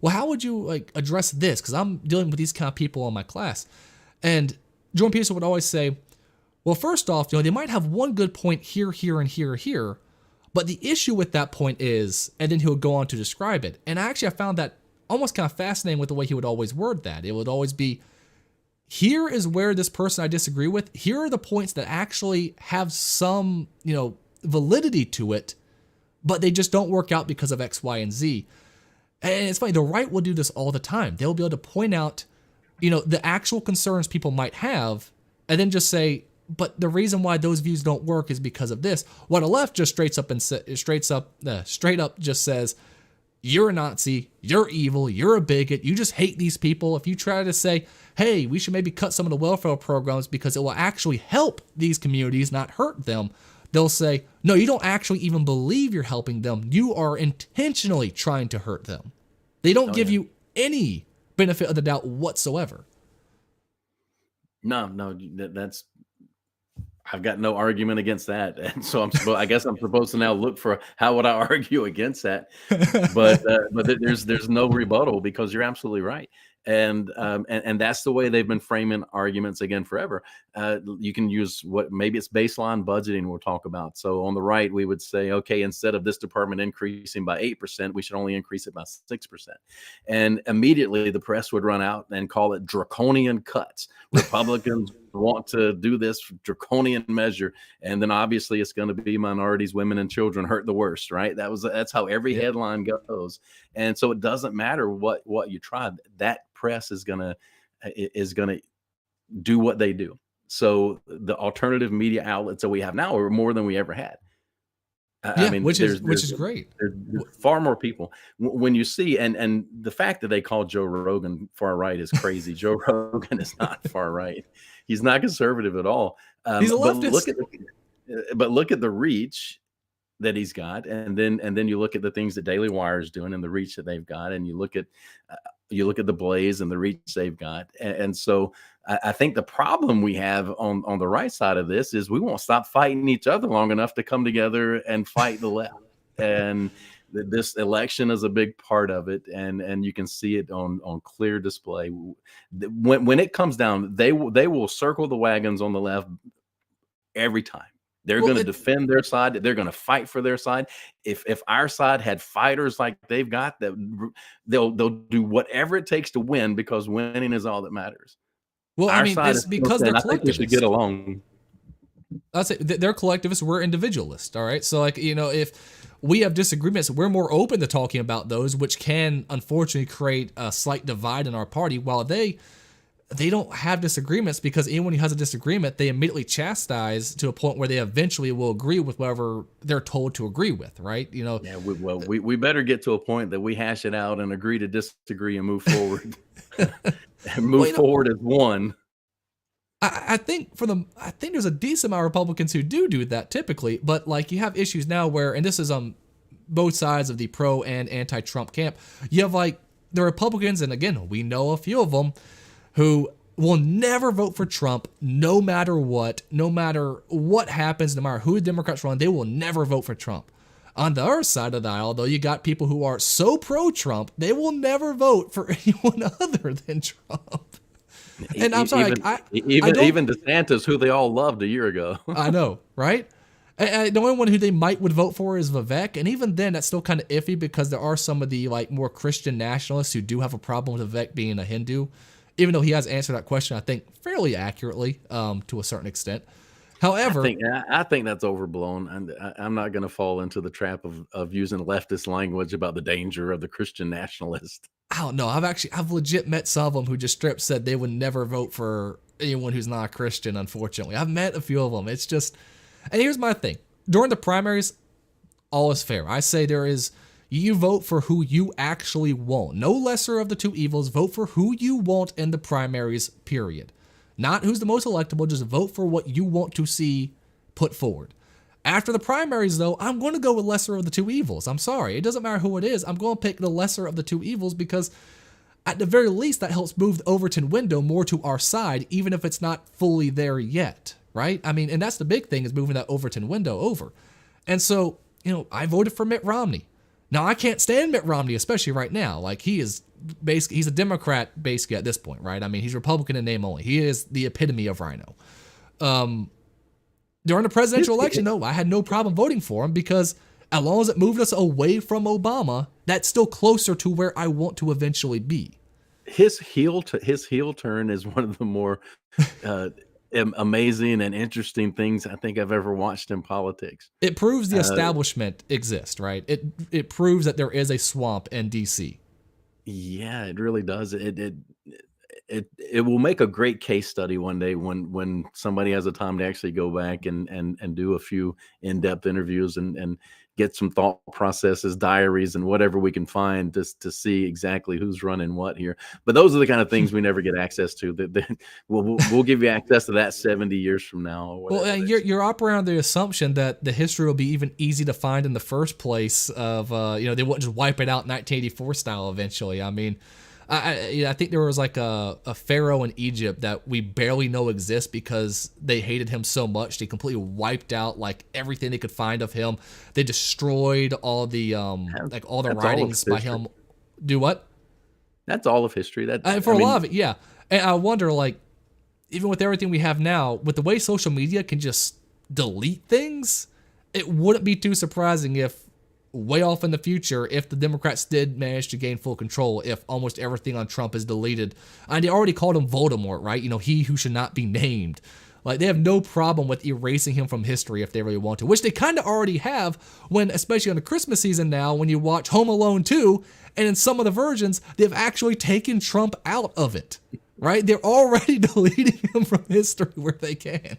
S2: well, how would you like address this? Because I'm dealing with these kind of people in my class. And Jordan Peterson would always say, well, first off, they might have one good point here, and here. But the issue with that point is, and then he would go on to describe it. And I found that almost kind of fascinating with the way he would always word that. It would always be, here is where this person I disagree with, here are the points that actually have some, validity to it, but they just don't work out because of X, Y, and Z. And it's funny, the right will do this all the time. They'll be able to point out, the actual concerns people might have, and then just say, but the reason why those views don't work is because of this. While the left just straight up just says, you're a Nazi, you're evil, you're a bigot, you just hate these people. If you try to say, hey, we should maybe cut some of the welfare programs because it will actually help these communities, not hurt them, they'll say, no, you don't actually even believe you're helping them. You are intentionally trying to hurt them. They don't give you any benefit of the doubt whatsoever.
S3: No, that's, I've got no argument against that. And so I guess I'm supposed to now look for how would I argue against that? But there's no rebuttal, because you're absolutely right. And that's the way they've been framing arguments again forever. You can use maybe it's baseline budgeting we'll talk about. So on the right, we would say, okay, instead of this department increasing by 8%, we should only increase it by 6%. And immediately the press would run out and call it draconian cuts. Republicans want to do this draconian measure, and then obviously it's going to be minorities, women, and children hurt the worst, right? That's how every headline goes. And so it doesn't matter what you try. That press is gonna do what they do. So the alternative media outlets that we have now are more than we ever had. I mean,
S2: which is great.
S3: There's far more people when you see, and the fact that they call Joe Rogan far right is crazy. Joe Rogan is not far right. He's not conservative at all.
S2: He's a leftist.
S3: But look at the reach that he's got, and then you look at the things that Daily Wire is doing and the reach that they've got, and you look at the Blaze and the reach they've got, and so I think the problem we have on the right side of this is we won't stop fighting each other long enough to come together and fight the left. And this election is a big part of it, and you can see it on clear display. When it comes down, they will circle the wagons on the left every time. They're going to defend their side. They're going to fight for their side. If our side had fighters like they've got, they'll do whatever it takes to win, because winning is all that matters.
S2: Well, I mean, it's because they're collectivists.
S3: I think we should get along.
S2: I'll say they're collectivists. We're individualists. All right. So, like, if we have disagreements, we're more open to talking about those, which can unfortunately create a slight divide in our party. While they don't have disagreements, because anyone who has a disagreement, they immediately chastise to a point where they eventually will agree with whatever they're told to agree with, right? Yeah,
S3: we better get to a point that we hash it out and agree to disagree and move forward. And move forward as one.
S2: I think there's a decent amount of Republicans who do that typically, but like you have issues now where, and this is on both sides of the pro and anti-Trump camp, you have like the Republicans, and again, we know a few of them, who will never vote for Trump no matter what happens, no matter who the Democrats run, they will never vote for Trump. On the other side of the aisle, though, you got people who are so pro-Trump, they will never vote for anyone other than Trump. And I'm sorry,
S3: even DeSantis, who they all loved a year ago.
S2: I know, right? And the only one who they would vote for is Vivek, and even then, that's still kind of iffy, because there are some of the like more Christian nationalists who do have a problem with Vivek being a Hindu, even though he has answered that question, I think, fairly accurately to a certain extent. However,
S3: I think that's overblown, and I'm not going to fall into the trap of using leftist language about the danger of the Christian nationalist.
S2: I don't know. I've legit met some of them who just straight said they would never vote for anyone who's not a Christian, unfortunately. I've met a few of them. It's just, and here's my thing. During the primaries, all is fair. I say you vote for who you actually want. No lesser of the two evils. Vote for who you want in the primaries, period. Not who's the most electable, just vote for what you want to see put forward. After the primaries, though, I'm going to go with lesser of the two evils. I'm sorry. It doesn't matter who it is. I'm going to pick the lesser of the two evils, because at the very least, that helps move the Overton window more to our side, even if it's not fully there yet, right? I mean, and that's the big thing, is moving that Overton window over. And so, I voted for Mitt Romney. Now, I can't stand Mitt Romney, especially right now. Like, he's a Democrat basically at this point, right? I mean, he's Republican in name only. He is the epitome of rhino. During the presidential election, though, I had no problem voting for him, because as long as it moved us away from Obama, that's still closer to where I want to eventually be.
S3: His heel turn is one of the more amazing and interesting things I think I've ever watched in politics.
S2: It proves the establishment exists, right? It proves that there is a swamp in DC.
S3: Yeah, it really does. it will make a great case study one day when somebody has the time to actually go back and do a few in-depth interviews and get some thought processes, diaries, and whatever we can find just to see exactly who's running what here. But those are the kind of things we never get access to. That we'll give you access to that 70 years from now. Or
S2: well, you're operating on the assumption that the history will be even easy to find in the first place. Of they wouldn't just wipe it out 1984 style eventually. I mean. I think there was like a pharaoh in Egypt that we barely know exists because they hated him so much they completely wiped out like everything they could find of him. They destroyed all the like all the writings by him. Do what?
S3: That's all of history. That
S2: for a lot of it, yeah. And I wonder, like, even with everything we have now, with the way social media can just delete things, it wouldn't be too surprising if way off in the future, if the Democrats did manage to gain full control, if almost everything on Trump is deleted. And they already called him Voldemort, right? He who should not be named. Like, they have no problem with erasing him from history if they really want to, which they kind of already have when, especially on the Christmas season now, when you watch Home Alone 2, and in some of the versions, they've actually taken Trump out of it, right? They're already deleting him from history where they can.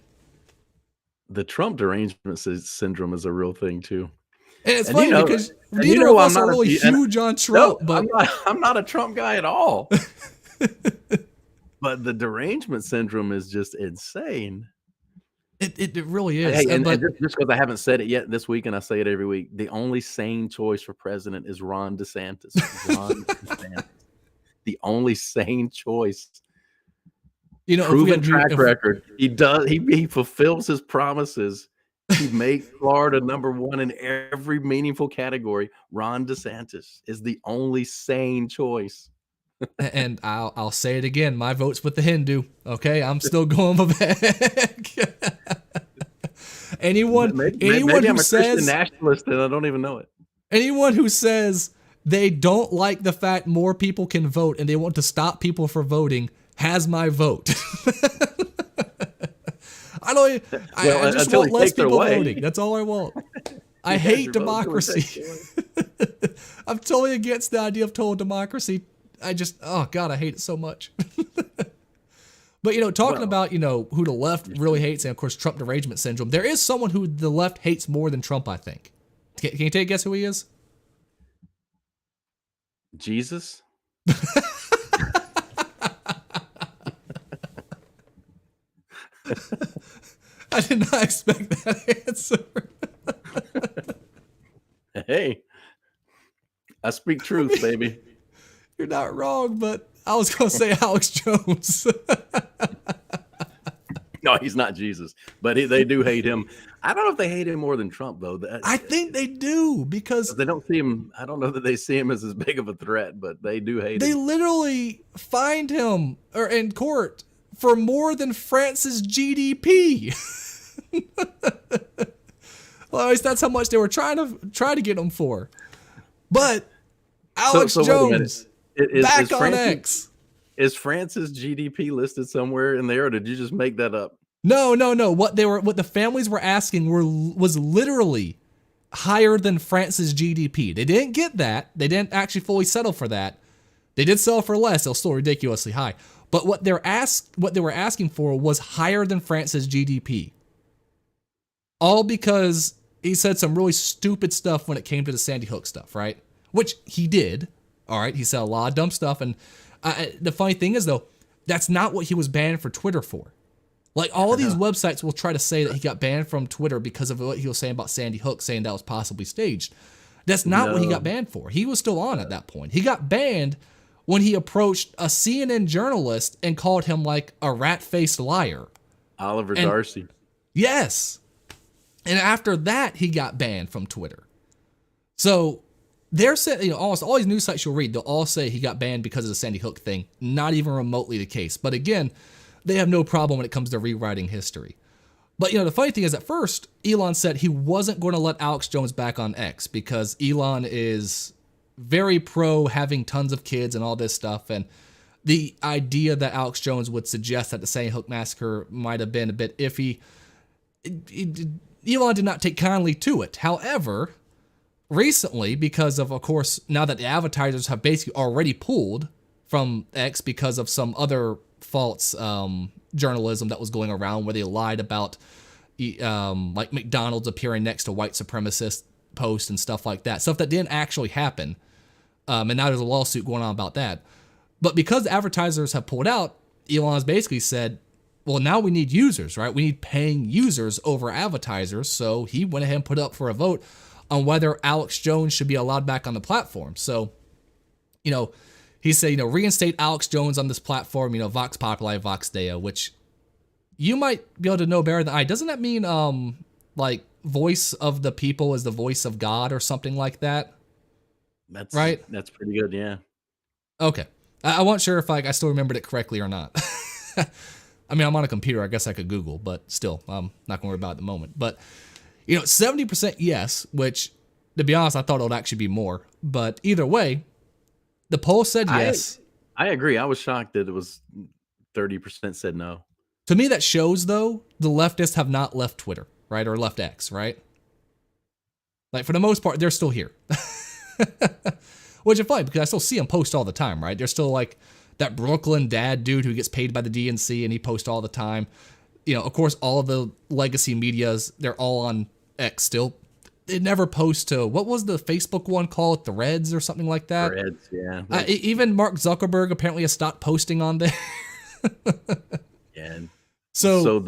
S3: The Trump derangement syndrome is a real thing, too.
S2: And it's funny because neither of us are really huge on Trump.
S3: No, but I'm not a Trump guy at all. But the derangement syndrome is just insane.
S2: It really is.
S3: Hey, and just because I haven't said it yet this week, and I say it every week, the only sane choice for president is Ron DeSantis. Ron DeSantis. The only sane choice. Proven track record. He fulfills his promises. He makes Florida #1 in every meaningful category. Ron DeSantis is the only sane choice.
S2: And I'll say it again. My vote's with the Hindu. Okay, I'm still going back. anyone
S3: maybe
S2: who
S3: I'm a
S2: says
S3: Christian nationalist and I don't even know it.
S2: Anyone who says they don't like the fact more people can vote and they want to stop people from voting has my vote. I just want less people voting. That's all I want. I hate democracy. I'm totally against the idea of total democracy. I hate it so much. But, talking about, who the left really hates, and of course, Trump derangement syndrome, there is someone who the left hates more than Trump, I think. Can you take a guess who he is?
S3: Jesus?
S2: I did not expect that answer.
S3: Hey, I speak truth, baby.
S2: You're not wrong, but I was going to say Alex Jones.
S3: No, he's not Jesus, but they do hate him. I don't know if they hate him more than Trump, though.
S2: I think they do because
S3: they don't see him. I don't know that they see him as big of a threat, but they do hate him.
S2: They literally fined him in court for more than France's GDP. Well, at least that's how much they were trying to get him for. But Alex Jones, back on X.
S3: Is France's GDP listed somewhere in there, or did you just make that up?
S2: No. What the families were asking was literally higher than France's GDP. They didn't get that. They didn't actually fully settle for that. They did sell for less. They're still ridiculously high. But what they were asking for was higher than France's GDP. All because he said some really stupid stuff when it came to the Sandy Hook stuff, right? Which he did. All right, he said a lot of dumb stuff, and the funny thing is, though, that's not what he was banned for Twitter for. Like, all these websites will try to say that he got banned from Twitter because of what he was saying about Sandy Hook, saying that was possibly staged. That's not what he got banned for. He was still on at that point. He got banned when he approached a CNN journalist and called him, like, a rat-faced liar.
S3: Oliver Darcy.
S2: Yes. And after that, he got banned from Twitter. So they're saying, almost all these news sites you'll read, they'll all say he got banned because of the Sandy Hook thing. Not even remotely the case. But again, they have no problem when it comes to rewriting history. But, the funny thing is, at first, Elon said he wasn't going to let Alex Jones back on X because Elon is very pro having tons of kids and all this stuff. And the idea that Alex Jones would suggest that the Sandy Hook massacre might have been a bit iffy, Elon did not take kindly to it. However, recently, because of course, now that the advertisers have basically already pulled from X because of some other false journalism that was going around where they lied about like McDonald's appearing next to white supremacist posts and stuff like that. Stuff that didn't actually happen. And now there's a lawsuit going on about that. But because the advertisers have pulled out, Elon has basically said, well, now we need users, right? We need paying users over advertisers. So he went ahead and put up for a vote on whether Alex Jones should be allowed back on the platform. So, he said, reinstate Alex Jones on this platform, Vox Populi, Vox Deo, which you might be able to know better than I. Doesn't that mean, like, voice of the people is the voice of God or something like that?
S3: That's
S2: right.
S3: That's pretty good. Yeah.
S2: Okay. I wasn't sure if I still remembered it correctly or not. I mean, I'm on a computer. I guess I could Google, but still, I'm not going to worry about it at the moment. But, 70% yes, which, to be honest, I thought it would actually be more. But either way, the poll said yes.
S3: I agree. I was shocked that it was 30% said no.
S2: To me, that shows, though, the leftists have not left Twitter, right? Or left X, right? Like, for the most part, they're still here. Which is funny because I still see them post all the time, right? They're still like that Brooklyn dad dude who gets paid by the DNC and he posts all the time. Of course, all of the legacy medias, they're all on X still. They never post to, what was the Facebook one called? Threads or something like that?
S3: Threads, yeah.
S2: Even Mark Zuckerberg apparently has stopped posting on there.
S3: Yeah.
S2: So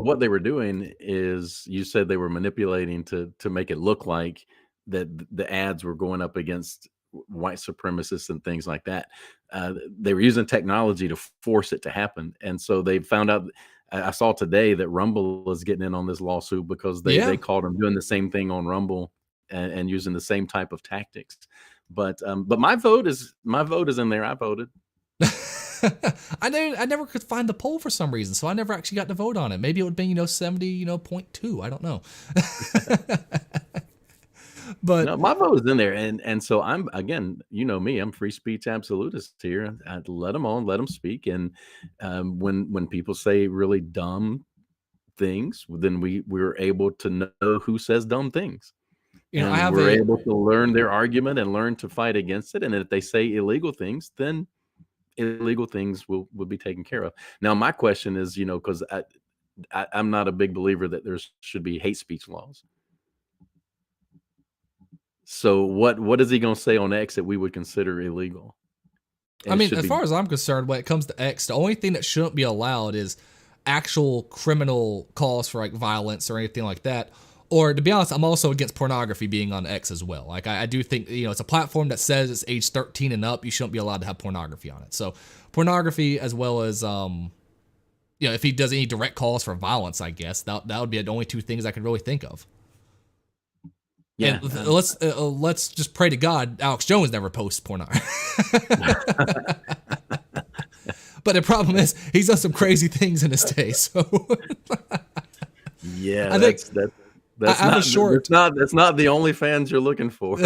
S3: what they were doing is, you said they were manipulating to make it look like that the ads were going up against white supremacists and things like that. They were using technology to force it to happen. And so they found out, I saw today that Rumble is getting in on this lawsuit because they caught them doing the same thing on Rumble and using the same type of tactics. But my vote is in there. I voted.
S2: I never could find the poll for some reason, so I never actually got to vote on it. Maybe it would be 70.2. I don't know. But
S3: no, my vote is in there, and so I'm, again, me, I'm free speech absolutist here. I'd let them on, let them speak, and when people say really dumb things, then we're able to know who says dumb things. We're able to learn their argument and learn to fight against it. And if they say illegal things, then illegal things will be taken care of. Now, my question is, because I'm not a big believer that there should be hate speech laws. So what is he going to say on X that we would consider illegal?
S2: I mean, as far as I'm concerned, when it comes to X, the only thing that shouldn't be allowed is actual criminal calls for like violence or anything like that. Or to be honest, I'm also against pornography being on X as well. Like I do think, it's a platform that says it's age 13 and up. You shouldn't be allowed to have pornography on it. So pornography, as well as, if he does any direct calls for violence, I guess that would be the only two things I could really think of. Yeah, and let's just pray to God Alex Jones never posts pornography. But the problem is he's done some crazy things in his day. So
S3: yeah, I think that's not the only fans you're looking for.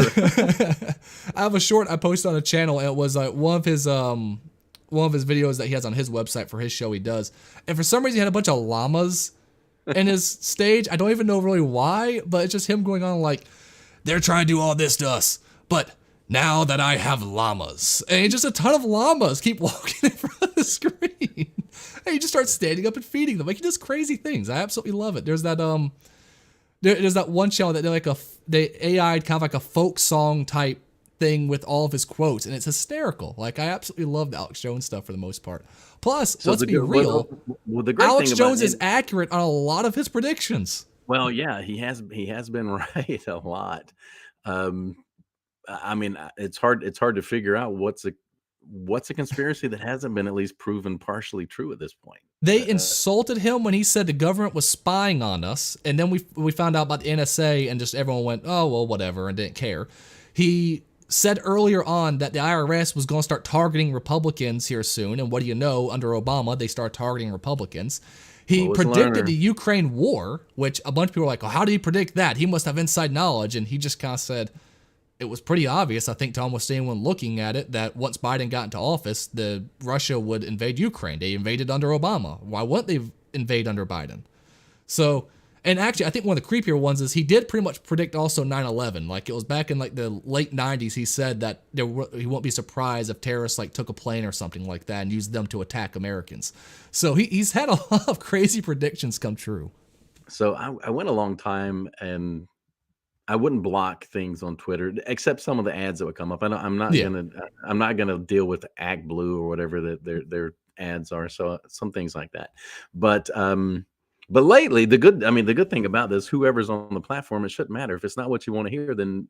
S2: I have a short I posted on a channel, and it was like one of his videos that he has on his website for his show he does, and for some reason he had a bunch of llamas in his stage. I don't even know really why, but it's just him going on like, they're trying to do all this to us, but now that I have llamas, and just a ton of llamas keep walking in front of the screen, and he just starts standing up and feeding them. Like, he does crazy things. I absolutely love it. There's that there's that one channel that they AI'd kind of like a folk song type thing with all of his quotes, and it's hysterical. Like, I absolutely love the Alex Jones stuff for the most part. Plus, let's be real, Alex Jones is accurate on a lot of his predictions.
S3: Well, yeah, he has been right a lot. I mean, it's hard to figure out what's a conspiracy that hasn't been at least proven partially true at this point.
S2: They insulted him when he said the government was spying on us, and then we found out about the NSA, and just everyone went, oh, well, whatever, and didn't care. He said earlier on that the IRS was going to start targeting Republicans here soon, and what do you know, under Obama, they start targeting Republicans. He predicted the Ukraine war, which a bunch of people were like, oh, how did he predict that? He must have inside knowledge, and he just kind of said, it was pretty obvious, I think, to almost anyone looking at it, that once Biden got into office, Russia would invade Ukraine. They invaded under Obama. Why wouldn't they invade under Biden? So, And actually, I think one of the creepier ones is he did pretty much predict also 9/11. Like it was back in like the late 90s. He said that he won't be surprised if terrorists like took a plane or something like that and used them to attack Americans. So he's had a lot of crazy predictions come true.
S3: So I went a long time and I wouldn't block things on Twitter except some of the ads that would come up. I'm not
S2: Yeah.
S3: gonna deal with ActBlue or whatever that their ads are. So some things like that. But lately, the good thing about this, whoever's on the platform, it shouldn't matter. If it's not what you want to hear, then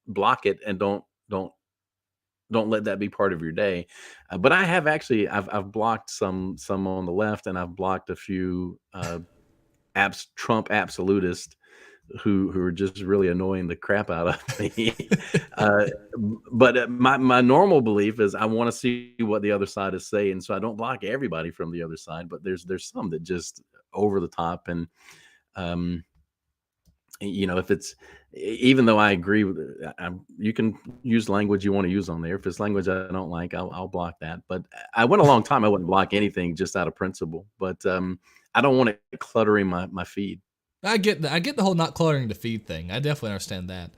S3: block it and don't let that be part of your day. But I have actually I've blocked some on the left, and I've blocked a few Trump absolutists who are just really annoying the crap out of me. uh, but my normal belief is I want to see what the other side is saying, so I don't block everybody from the other side. But there's some that just over the top, and um, if it's even though I agree with it, you can use language you want to use on there. If it's language I don't like, I'll block that. But I went a long time I wouldn't block anything just out of principle. But I don't want it cluttering my feed.
S2: I get the whole not cluttering the feed thing. I definitely understand that.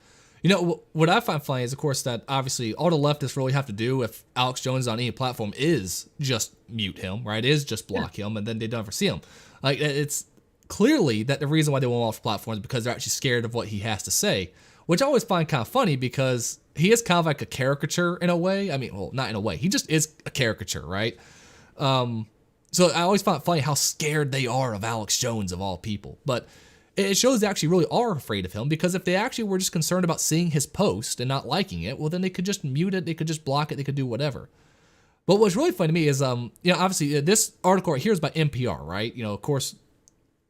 S2: What I find funny is, of course, that obviously all the leftists really have to do if Alex Jones is on any platform is just mute him, right? Is just block him, and then they don't ever see him. Like, it's clearly that the reason why they won't off platforms is because they're actually scared of what he has to say, which I always find kind of funny because he is kind of like a caricature in a way. I mean, well, not in a way. He just is a caricature, right? So I always find it funny how scared they are of Alex Jones, of all people. But it shows they actually really are afraid of him, because if they actually were just concerned about seeing his post and not liking it, well, then they could just mute it, they could just block it, they could do whatever. But what's really funny to me is, obviously this article right here is by NPR, right? Of course,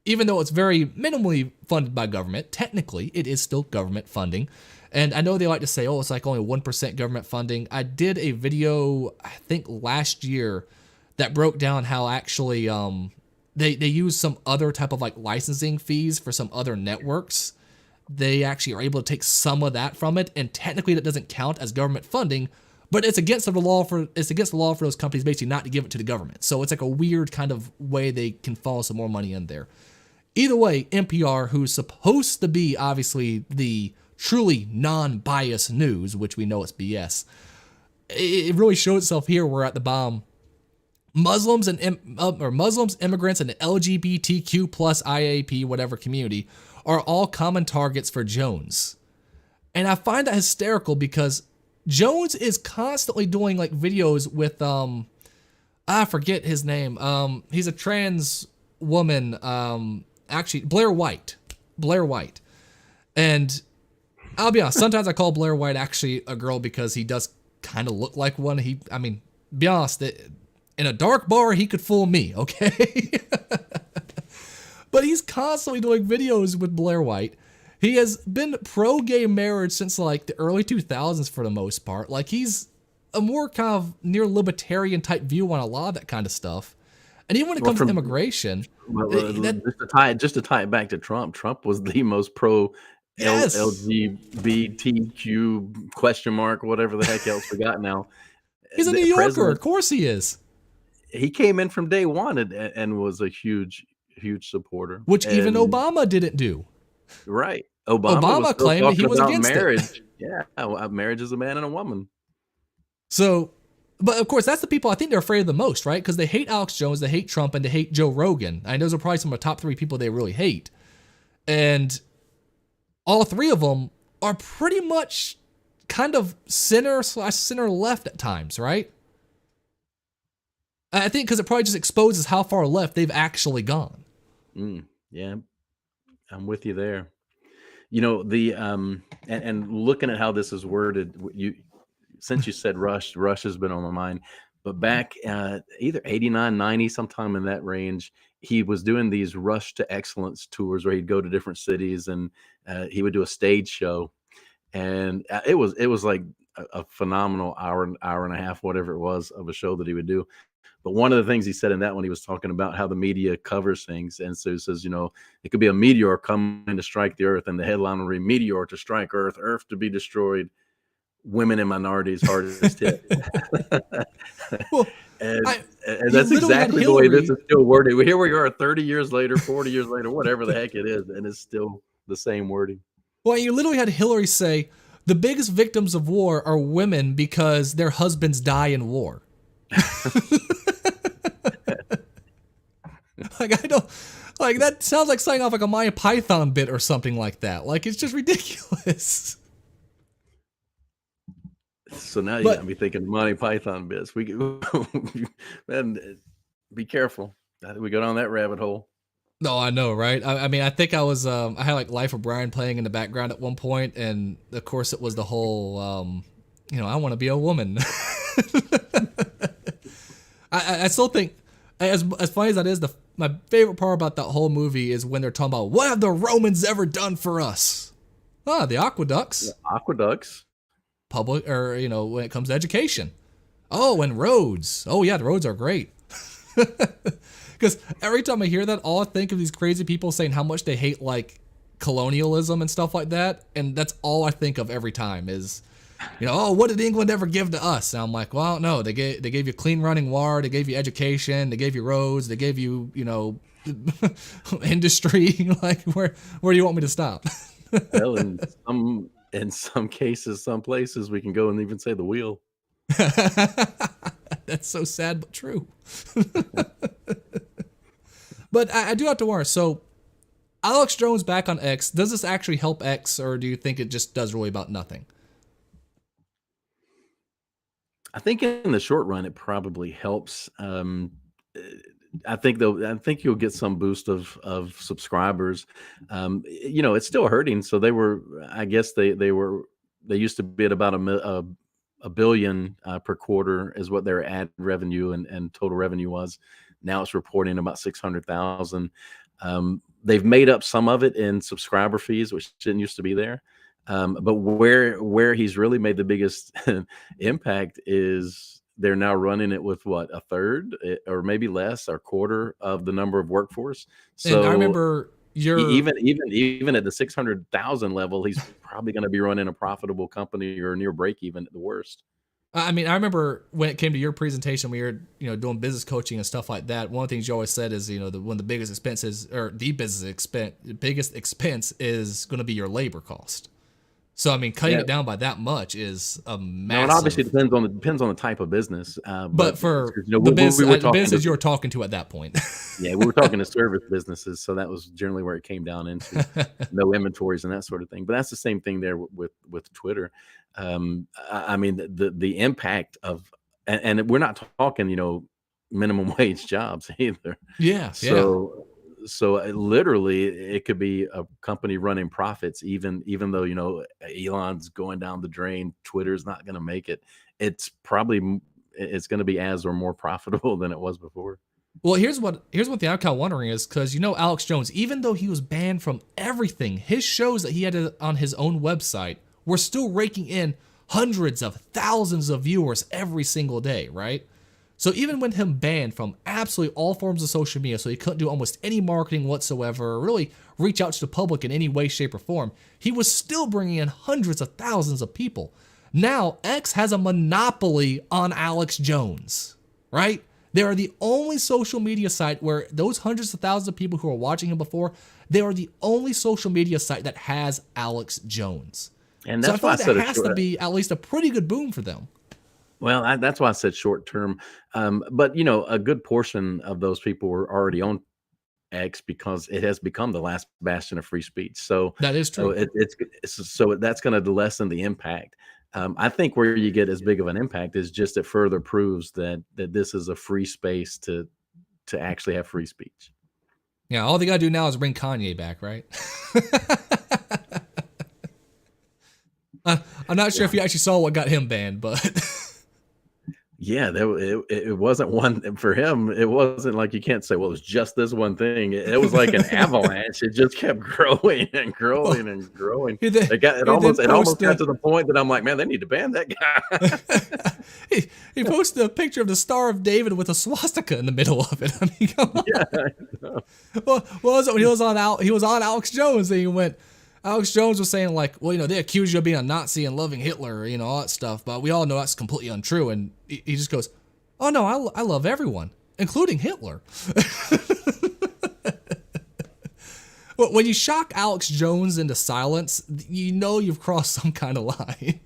S2: even though it's very minimally funded by government, technically it is still government funding. And I know they like to say, oh, it's like only 1% government funding. I did a video, I think last year, that broke down how actually they use some other type of like licensing fees for some other networks. They actually are able to take some of that from it, and technically that doesn't count as government funding, but it's against the law for those companies basically not to give it to the government. So it's like a weird kind of way they can funnel some more money in there. Either way, NPR, who's supposed to be obviously the truly non-biased news, which we know it's BS, it really showed itself here. We're at the bottom. Muslims, immigrants, and the LGBTQ plus IAP whatever community are all common targets for Jones. And I find that hysterical because Jones is constantly doing like videos with I forget his name. He's a trans woman, actually Blair White. And I'll be honest, sometimes I call Blair White actually a girl because he does kind of look like one. Be honest, in a dark bar, he could fool me, okay? But he's constantly doing videos with Blair White. He has been pro-gay marriage since like the early 2000s for the most part. Like, he's a more kind of near libertarian type view on a lot of that kind of stuff. And even when it comes to immigration,
S3: just to tie it back to Trump was the most pro
S2: yes.
S3: LGBTQ question mark, whatever the heck else we got now.
S2: He's a New Yorker, of course he is.
S3: He came in from day one and was a huge supporter,
S2: which even Obama didn't do.
S3: Right,
S2: Obama claimed that he was against
S3: marriage.
S2: It.
S3: Yeah, marriage is a man and a woman.
S2: So, but of course, that's the people I think they're afraid of the most, right? Because they hate Alex Jones, they hate Trump, and they hate Joe Rogan. And those are probably some of the top 3 people they really hate. And all 3 of them are pretty much kind of center left at times, right? I think because it probably just exposes how far left they've actually gone.
S3: Yeah, I'm with you there. And looking at how this is worded, since you said Rush has been on my mind. But back either 89, 90, sometime in that range, he was doing these Rush to Excellence tours where he'd go to different cities and he would do a stage show. And it was like a phenomenal hour and a half, whatever it was, of a show that he would do. But one of the things he said in that one, he was talking about how the media covers things. And so he says, it could be a meteor coming to strike the earth, and the headline will be "Meteor to strike Earth, Earth to be destroyed, women and minorities hardest hit."
S2: Well,
S3: And
S2: You
S3: that's
S2: literally had
S3: exactly the way this
S2: Hillary.
S3: is still worded. Here we are 30 years later, 40 years later, whatever the heck it is, and it's still the same wording.
S2: Well, you literally had Hillary say the biggest victims of war are women because their husbands die in war. Like I don't like that sounds like something off like a Monty Python bit or something like that. Like it's just ridiculous.
S3: So now you
S2: But
S3: got me thinking Monty Python bits. We man, be careful. We go down that rabbit hole.
S2: no, I know, right? I mean, I think I was I had like Life of Brian playing in the background at one point, and of course it was the whole I want to be a woman. I still think as funny as that is, my favorite part about that whole movie is when they're talking about what have the Romans ever done for us? Ah, the aqueducts.
S3: Yeah, aqueducts.
S2: Public, or when it comes to education. Oh, and roads. Oh yeah, the roads are great. Because every time I hear that, all I think of these crazy people saying how much they hate like colonialism and stuff like that, and that's all I think of every time is, oh, what did England ever give to us? And I'm like, well, no, they gave you clean running water, they gave you education, they gave you roads, they gave you industry. Like where do you want me to stop?
S3: Well, in some cases, some places, we can go and even say the wheel.
S2: That's so sad but true. But I do have to wonder. So, Alex Jones back on X. Does this actually help X, or do you think it just does really about nothing?
S3: I think in the short run, it probably helps. I think you'll get some boost of subscribers. It's still hurting. So I guess they used to be at about a billion per quarter is what their ad revenue and total revenue was. Now it's reporting about 600,000. They've made up some of it in subscriber fees, which didn't used to be there. But where he's really made the biggest impact is they're now running it with what, a third or maybe less or quarter of the number of workforce. So
S2: And I remember
S3: even at the 600,000 level, he's probably going to be running a profitable company or near break even at the worst.
S2: I mean, I remember when it came to your presentation, we were, doing business coaching and stuff like that. One of the things you always said is, one of the biggest expenses, or the biggest expense is going to be your labor cost. So I mean, cutting it down by that much is a massive.
S3: Now, it obviously depends on the type of business.
S2: But for
S3: we
S2: the
S3: were
S2: business you were talking to at that point.
S3: Yeah, we were talking to service businesses, so that was generally where it came down into no inventories and that sort of thing. But that's the same thing there with Twitter. I mean, the impact of, and we're not talking, minimum wage jobs either.
S2: Yeah.
S3: So literally, it could be a company running profits, even though Elon's going down the drain. Twitter's not going to make it. It's going to be as or more profitable than it was before.
S2: Well, here's what the I'm kind of wondering is because Alex Jones, even though he was banned from everything, his shows that he had on his own website were still raking in hundreds of thousands of viewers every single day, right? So even with him banned from absolutely all forms of social media, so he couldn't do almost any marketing whatsoever, or really reach out to the public in any way, shape, or form, he was still bringing in hundreds of thousands of people. Now, X has a monopoly on Alex Jones, right? They are the only social media site where those hundreds of thousands of people who were watching him before, they are the only social media site that has Alex Jones.
S3: And that's why I
S2: said that has to be at least a pretty good boom for them.
S3: Well, that's why I said short term. But a good portion of those people were already on X because it has become the last bastion of free speech. So
S2: that is true.
S3: So that's going to lessen the impact. I think where you get as big of an impact is just it further proves that this is a free space to actually have free speech.
S2: Yeah, all they got to do now is bring Kanye back, right? I'm not sure if you actually saw what got him banned, but
S3: yeah, it wasn't one for him. It wasn't like you can't say, well, it was just this one thing. It was like an avalanche. It just kept growing and growing and growing. It almost got to the point that I'm like, man, they need to ban that guy.
S2: he posted a picture of the Star of David with a swastika in the middle of it. I mean, come on. Yeah, I know. Well, what was it when he was on Alex Jones and he went, Alex Jones was saying like, well, they accuse you of being a Nazi and loving Hitler, all that stuff, but we all know that's completely untrue. And he just goes, Oh no, I love everyone, including Hitler. When you shock Alex Jones into silence, you know you've crossed some kind of line.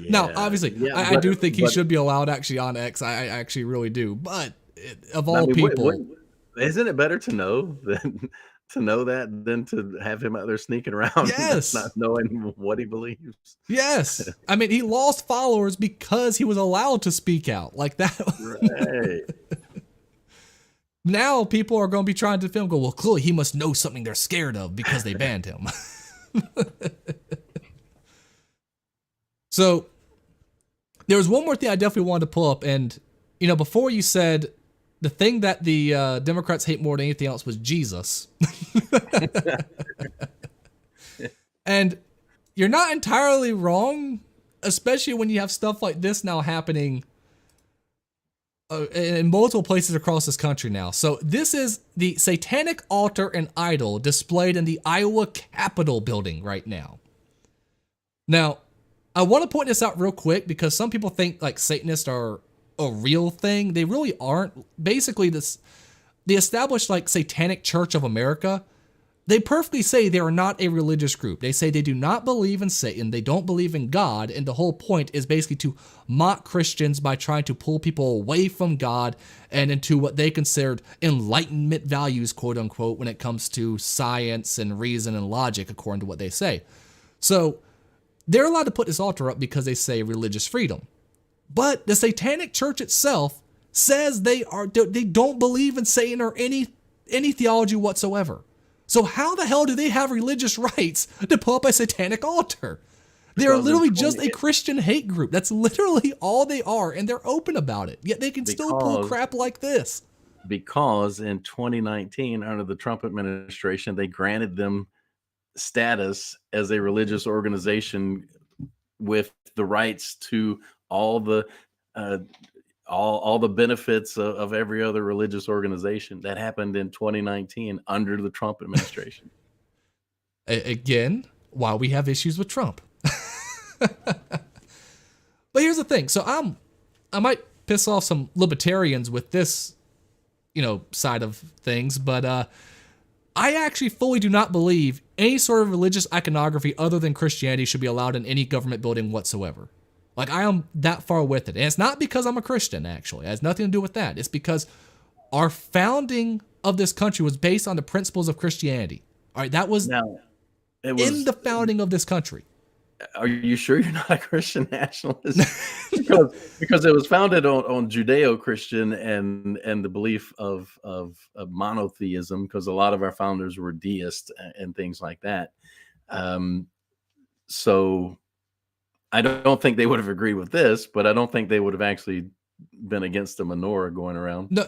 S2: Now, obviously, I do think he should be allowed actually on X. I actually really do. But of all people,
S3: isn't it better to know than to have him out there sneaking around,
S2: yes,
S3: not knowing what he believes?
S2: Yes, I mean he lost followers because he was allowed to speak out like that.
S3: Right.
S2: Now people are going to be trying to film. Go, well, clearly he must know something they're scared of because they banned him. So there was one more thing I definitely wanted to pull up, and before you said the thing that the Democrats hate more than anything else was Jesus, and you're not entirely wrong, especially when you have stuff like this now happening in multiple places across this country now. So this is the satanic altar and idol displayed in the Iowa Capitol building right now. Now, I want to point this out real quick because some people think like Satanists are a real thing. They really aren't. Basically, the established like Satanic Church of America, they perfectly say they are not a religious group. They say they do not believe in Satan. They don't believe in God. And the whole point is basically to mock Christians by trying to pull people away from God and into what they considered enlightenment values, quote unquote, when it comes to science and reason and logic, according to what they say. So they're allowed to put this altar up because they say religious freedom. But the Satanic Church itself says they don't believe in Satan or any theology whatsoever. So how the hell do they have religious rights to put up a satanic altar? They are literally just a Christian hate group. That's literally all they are, and they're open about it. Yet they can still pull crap like this.
S3: Because in 2019, under the Trump administration, they granted them status as a religious organization with the rights to all the benefits of every other religious organization. That happened in 2019 under the Trump administration.
S2: Again, why we have issues with Trump. But here's the thing. So I might piss off some libertarians with this, side of things, but I actually fully do not believe any sort of religious iconography other than Christianity should be allowed in any government building whatsoever. Like, I am that far with it. And it's not because I'm a Christian, actually. It has nothing to do with that. It's because our founding of this country was based on the principles of Christianity. All right, that was, in the founding of this country.
S3: Are you sure you're not a Christian nationalist? because it was founded on Judeo-Christian and the belief of monotheism, because a lot of our founders were deists and things like that. So I don't think they would have agreed with this, but I don't think they would have actually been against the menorah going around.
S2: No.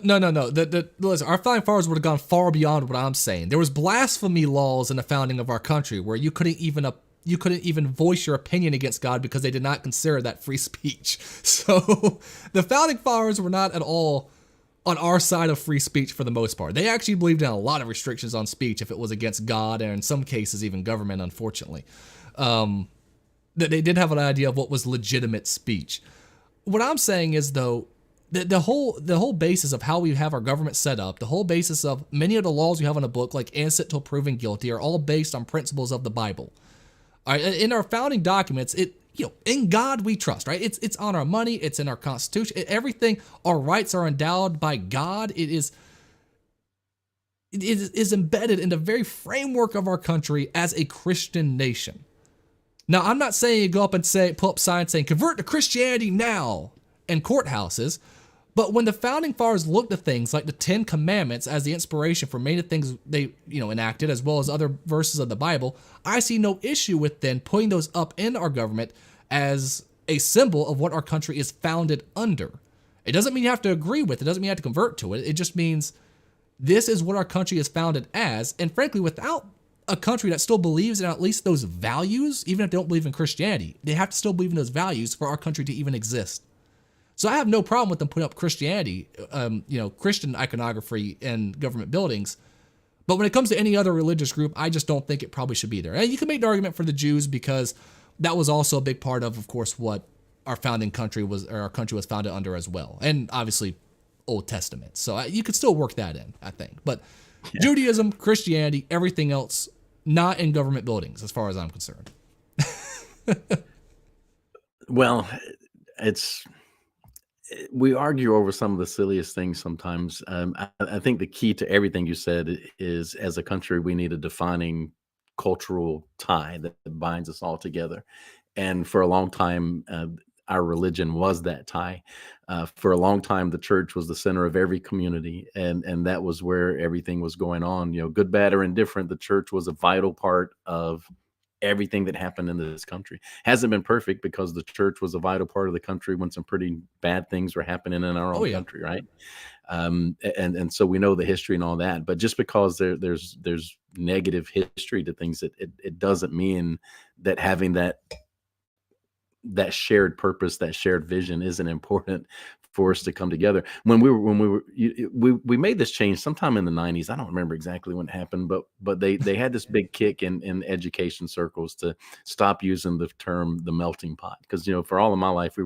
S2: Listen, our founding fathers would have gone far beyond what I'm saying. There was blasphemy laws in the founding of our country where you couldn't even voice your opinion against God because they did not consider that free speech. So the founding fathers were not at all on our side of free speech for the most part. They actually believed in a lot of restrictions on speech if it was against God, and in some cases even government, unfortunately. They did have an idea of what was legitimate speech. What I'm saying is, though, the whole basis of how we have our government set up, the whole basis of many of the laws we have in a book, like innocent till proven guilty, are all based on principles of the Bible. All right, in our founding documents, in God we trust, right? It's on our money, it's in our Constitution, everything. Our rights are endowed by God. It is embedded in the very framework of our country as a Christian nation. Now, I'm not saying you go up and pull up signs saying convert to Christianity now in courthouses, but when the founding fathers looked at things like the 10 Commandments as the inspiration for many of the things they enacted, as well as other verses of the Bible, I see no issue with then putting those up in our government as a symbol of what our country is founded under. It doesn't mean you have to agree with it. It doesn't mean you have to convert to it. It just means this is what our country is founded as. And frankly, without a country that still believes in at least those values, even if they don't believe in Christianity, they have to still believe in those values for our country to even exist. So I have no problem with them putting up Christianity, Christian iconography in government buildings. But when it comes to any other religious group, I just don't think it probably should be there. And you can make the argument for the Jews because that was also a big part of course, what our country was founded under as well, and obviously Old Testament. So you could still work that in, I think. But Judaism, Christianity, everything else, not in government buildings, as far as I'm concerned.
S3: Well, we argue over some of the silliest things sometimes. I think the key to everything you said is, as a country, we need a defining cultural tie that binds us all together. And for a long time, our religion was that tie. For a long time, the church was the center of every community, and that was where everything was going on. Good, bad, or indifferent, the church was a vital part of everything that happened in this country. Hasn't been perfect, because the church was a vital part of the country when some pretty bad things were happening in our own country, right? And so we know the history and all that. But just because there's negative history to things, it doesn't mean that having that shared purpose, that shared vision, isn't important for us to come together. We made this change sometime in the 90s. I don't remember exactly when it happened, but they had this big kick in education circles to stop using the term the melting pot, because for all of my life,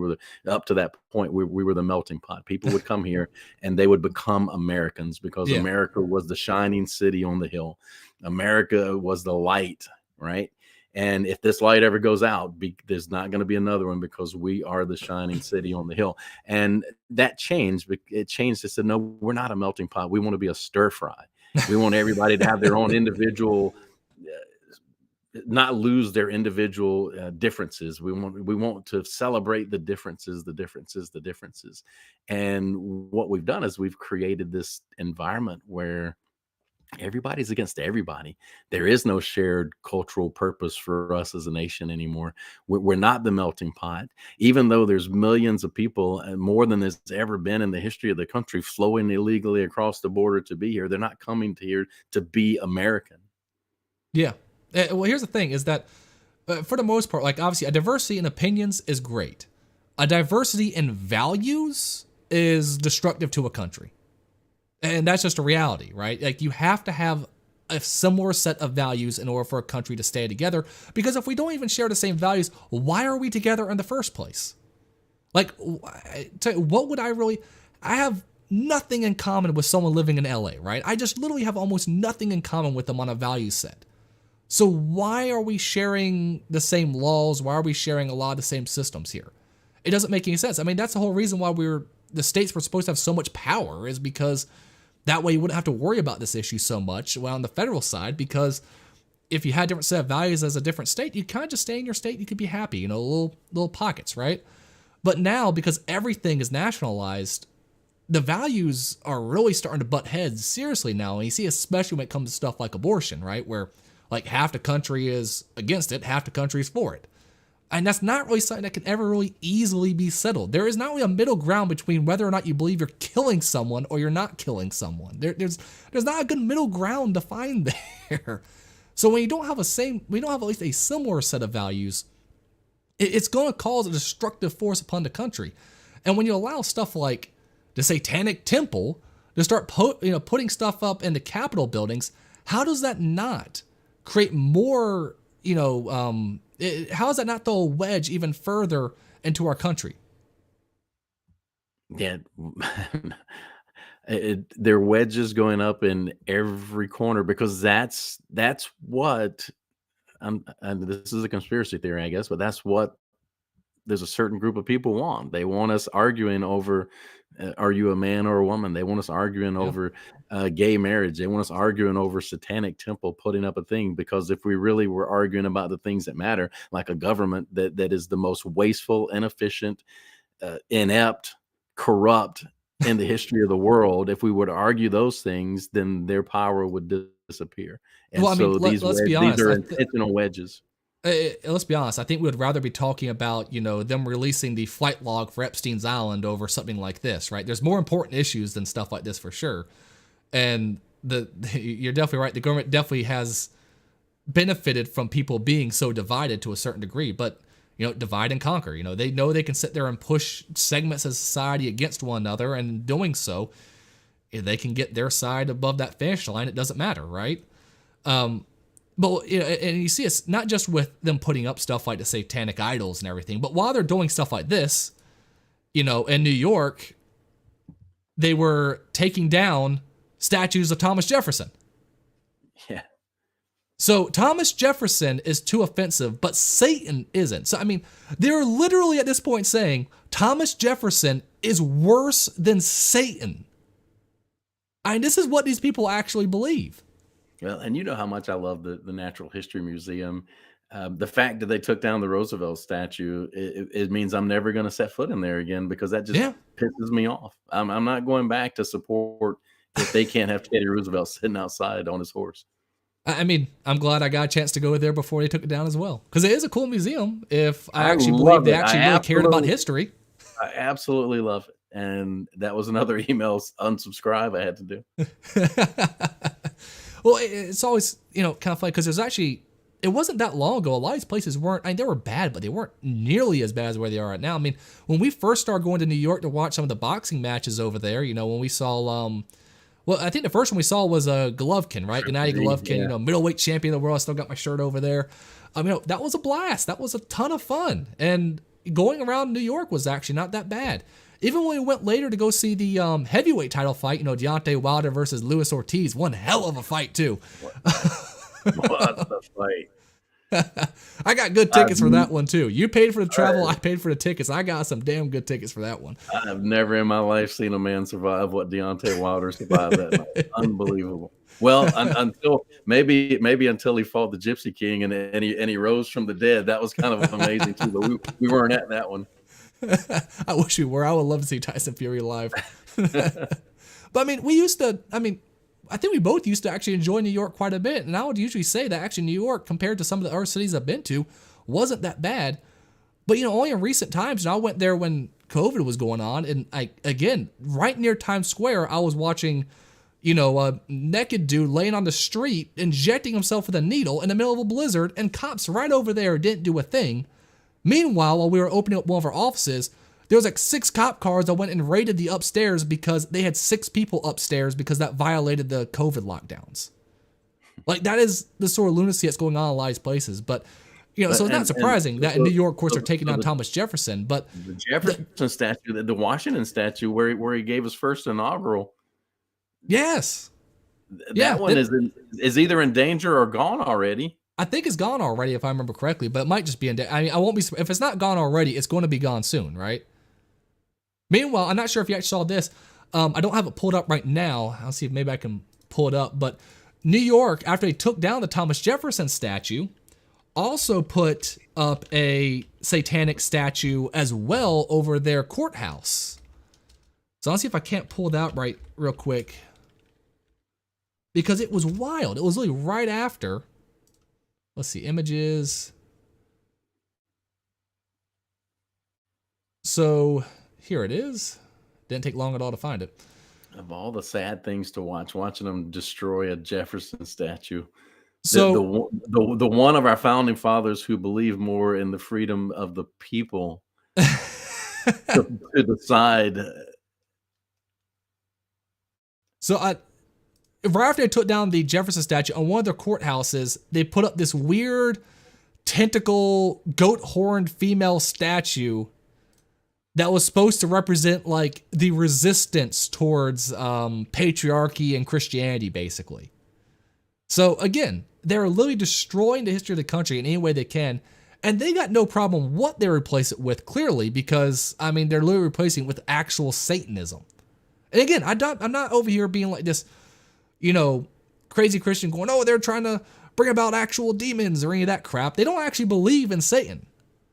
S3: up to that point, we were the melting pot. People would come here and they would become Americans, because America was the shining city on the hill. America was the light, right? And if this light ever goes out, there's not going to be another one, because we are the shining city on the hill. And that changed. It changed. It said, no, we're not a melting pot. We want to be a stir fry. We want everybody to have their own individual, not lose their individual differences. We want to celebrate the differences. And what we've done is we've created this environment where everybody's against everybody. There is no shared cultural purpose for us as a nation anymore. We're not the melting pot, even though there's millions of people, more than there's ever been in the history of the country, flowing illegally across the border to be here. They're not coming to here to be American.
S2: Yeah. Well, here's the thing is that for the most part, like obviously a diversity in opinions is great. A diversity in values is destructive to a country. And that's just a reality, right? Like you have to have a similar set of values in order for a country to stay together. Because if we don't even share the same values, why are we together in the first place? Like, what would I have nothing in common with someone living in LA, right? I just literally have almost nothing in common with them on a value set. So why are we sharing the same laws? Why are we sharing a lot of the same systems here? It doesn't make any sense. I mean, that's the whole reason why the states were supposed to have so much power, is because that way you wouldn't have to worry about this issue so much on the federal side, because if you had different set of values as a different state, you kind of just stay in your state. You could be happy, little pockets, right? But now, because everything is nationalized, the values are really starting to butt heads seriously now. And you see, especially when it comes to stuff like abortion, right? Where like half the country is against it, half the country is for it. And that's not really something that can ever really easily be settled. There is not really a middle ground between whether or not you believe you're killing someone or you're not killing someone. There's not a good middle ground to find there. So when we don't have at least a similar set of values, it's going to cause a destructive force upon the country. And when you allow stuff like the Satanic Temple to start putting stuff up in the Capitol buildings, how does that not create more, how does that not throw a wedge even further into our country?
S3: Yeah. There are wedges going up in every corner, because that's what, and this is a conspiracy theory, I guess, but that's what there's a certain group of people want. They want us arguing over, are you a man or a woman? They want us arguing over gay marriage. They want us arguing over Satanic Temple putting up a thing, because if we really were arguing about the things that matter, like a government that is the most wasteful, inefficient, inept, corrupt in the history of the world, if we would argue those things, then their power would disappear. And let's be honest, these are intentional wedges.
S2: Let's be honest. I think we would rather be talking about, them releasing the flight log for Epstein's Island over something like this, right? There's more important issues than stuff like this for sure. And you're definitely right. The government definitely has benefited from people being so divided to a certain degree, but divide and conquer. They know they can sit there and push segments of society against one another, and in doing so, if they can get their side above that finish line, it doesn't matter, right? But and you see it's not just with them putting up stuff like the satanic idols and everything, but while they're doing stuff like this, in New York, they were taking down statues of Thomas Jefferson.
S3: Yeah.
S2: So Thomas Jefferson is too offensive, but Satan isn't. So, I mean, they're literally at this point saying Thomas Jefferson is worse than Satan. I mean, this is what these people actually believe.
S3: Well, and you know how much I love the Natural History Museum. The fact that they took down the Roosevelt statue, it means I'm never going to set foot in there again, because that just pisses me off. I'm not going back to support if they can't have Teddy Roosevelt sitting outside on his horse.
S2: I mean, I'm glad I got a chance to go there before they took it down as well, because it is a cool museum. If I actually believe they actually really cared about history.
S3: I absolutely love it. And that was another email unsubscribe I had to do.
S2: Well, it's always, kind of funny, because it wasn't that long ago. A lot of these places weren't, they were bad, but they weren't nearly as bad as where they are right now. I mean, when we first started going to New York to watch some of the boxing matches over there, when we saw, well, I think the first one we saw was Golovkin, right? Gennady Golovkin, middleweight champion of the world. I still got my shirt over there. That was a blast. That was a ton of fun. And going around New York was actually not that bad. Even when we went later to go see the heavyweight title fight, Deontay Wilder versus Luis Ortiz, one hell of a fight too.
S3: What a fight.
S2: I got good tickets for that one too. You paid for the travel, I paid for the tickets. I got some damn good tickets for that one.
S3: I've never in my life seen a man survive what Deontay Wilder survived that night. Unbelievable. Well, until maybe until he fought the Gypsy King and he rose from the dead. That was kind of amazing too, but we weren't at that one.
S2: I wish we were. I would love to see Tyson Fury live. But I mean, I think we both used to actually enjoy New York quite a bit. And I would usually say that actually New York, compared to some of the other cities I've been to, wasn't that bad. But, only in recent times, and I went there when COVID was going on. And again, right near Times Square, I was watching, a naked dude laying on the street, injecting himself with a needle in the middle of a blizzard, and cops right over there didn't do a thing. Meanwhile, while we were opening up one of our offices, there was 6 cop cars that went and raided the upstairs because they had 6 people upstairs because that violated the COVID lockdowns. That is the sort of lunacy that's going on in a lot of these places. But, so it's not surprising that in New York, of course, they're taking down Thomas Jefferson. But
S3: the Jefferson statue, the Washington statue, where he gave his first inaugural.
S2: Yes.
S3: That one is either in danger or gone already.
S2: I think it's gone already, if I remember correctly, but it might just be in danger. I mean, I won't be, if it's not gone already, it's going to be gone soon, right? Meanwhile, I'm not sure if you actually saw this. I don't have it pulled up right now. I'll see if maybe I can pull it up. But New York, after they took down the Thomas Jefferson statue, also put up a satanic statue as well over their courthouse. So I'll see if I can't pull it out real quick. Because it was wild. It was really right after. Let's see, images. So here it is. Didn't take long at all to find it.
S3: Of all the sad things to watching them destroy a Jefferson statue.
S2: So
S3: the one of our founding fathers who believed more in the freedom of the people to decide.
S2: So right after they took down the Jefferson statue, on one of their courthouses, they put up this weird tentacle, goat-horned female statue that was supposed to represent the resistance towards patriarchy and Christianity, basically. So again, they're literally destroying the history of the country in any way they can, and they got no problem what they replace it with, clearly, because they're literally replacing it with actual Satanism. And again, I'm not over here being like this, crazy Christian going, oh, they're trying to bring about actual demons or any of that crap. They don't actually believe in Satan.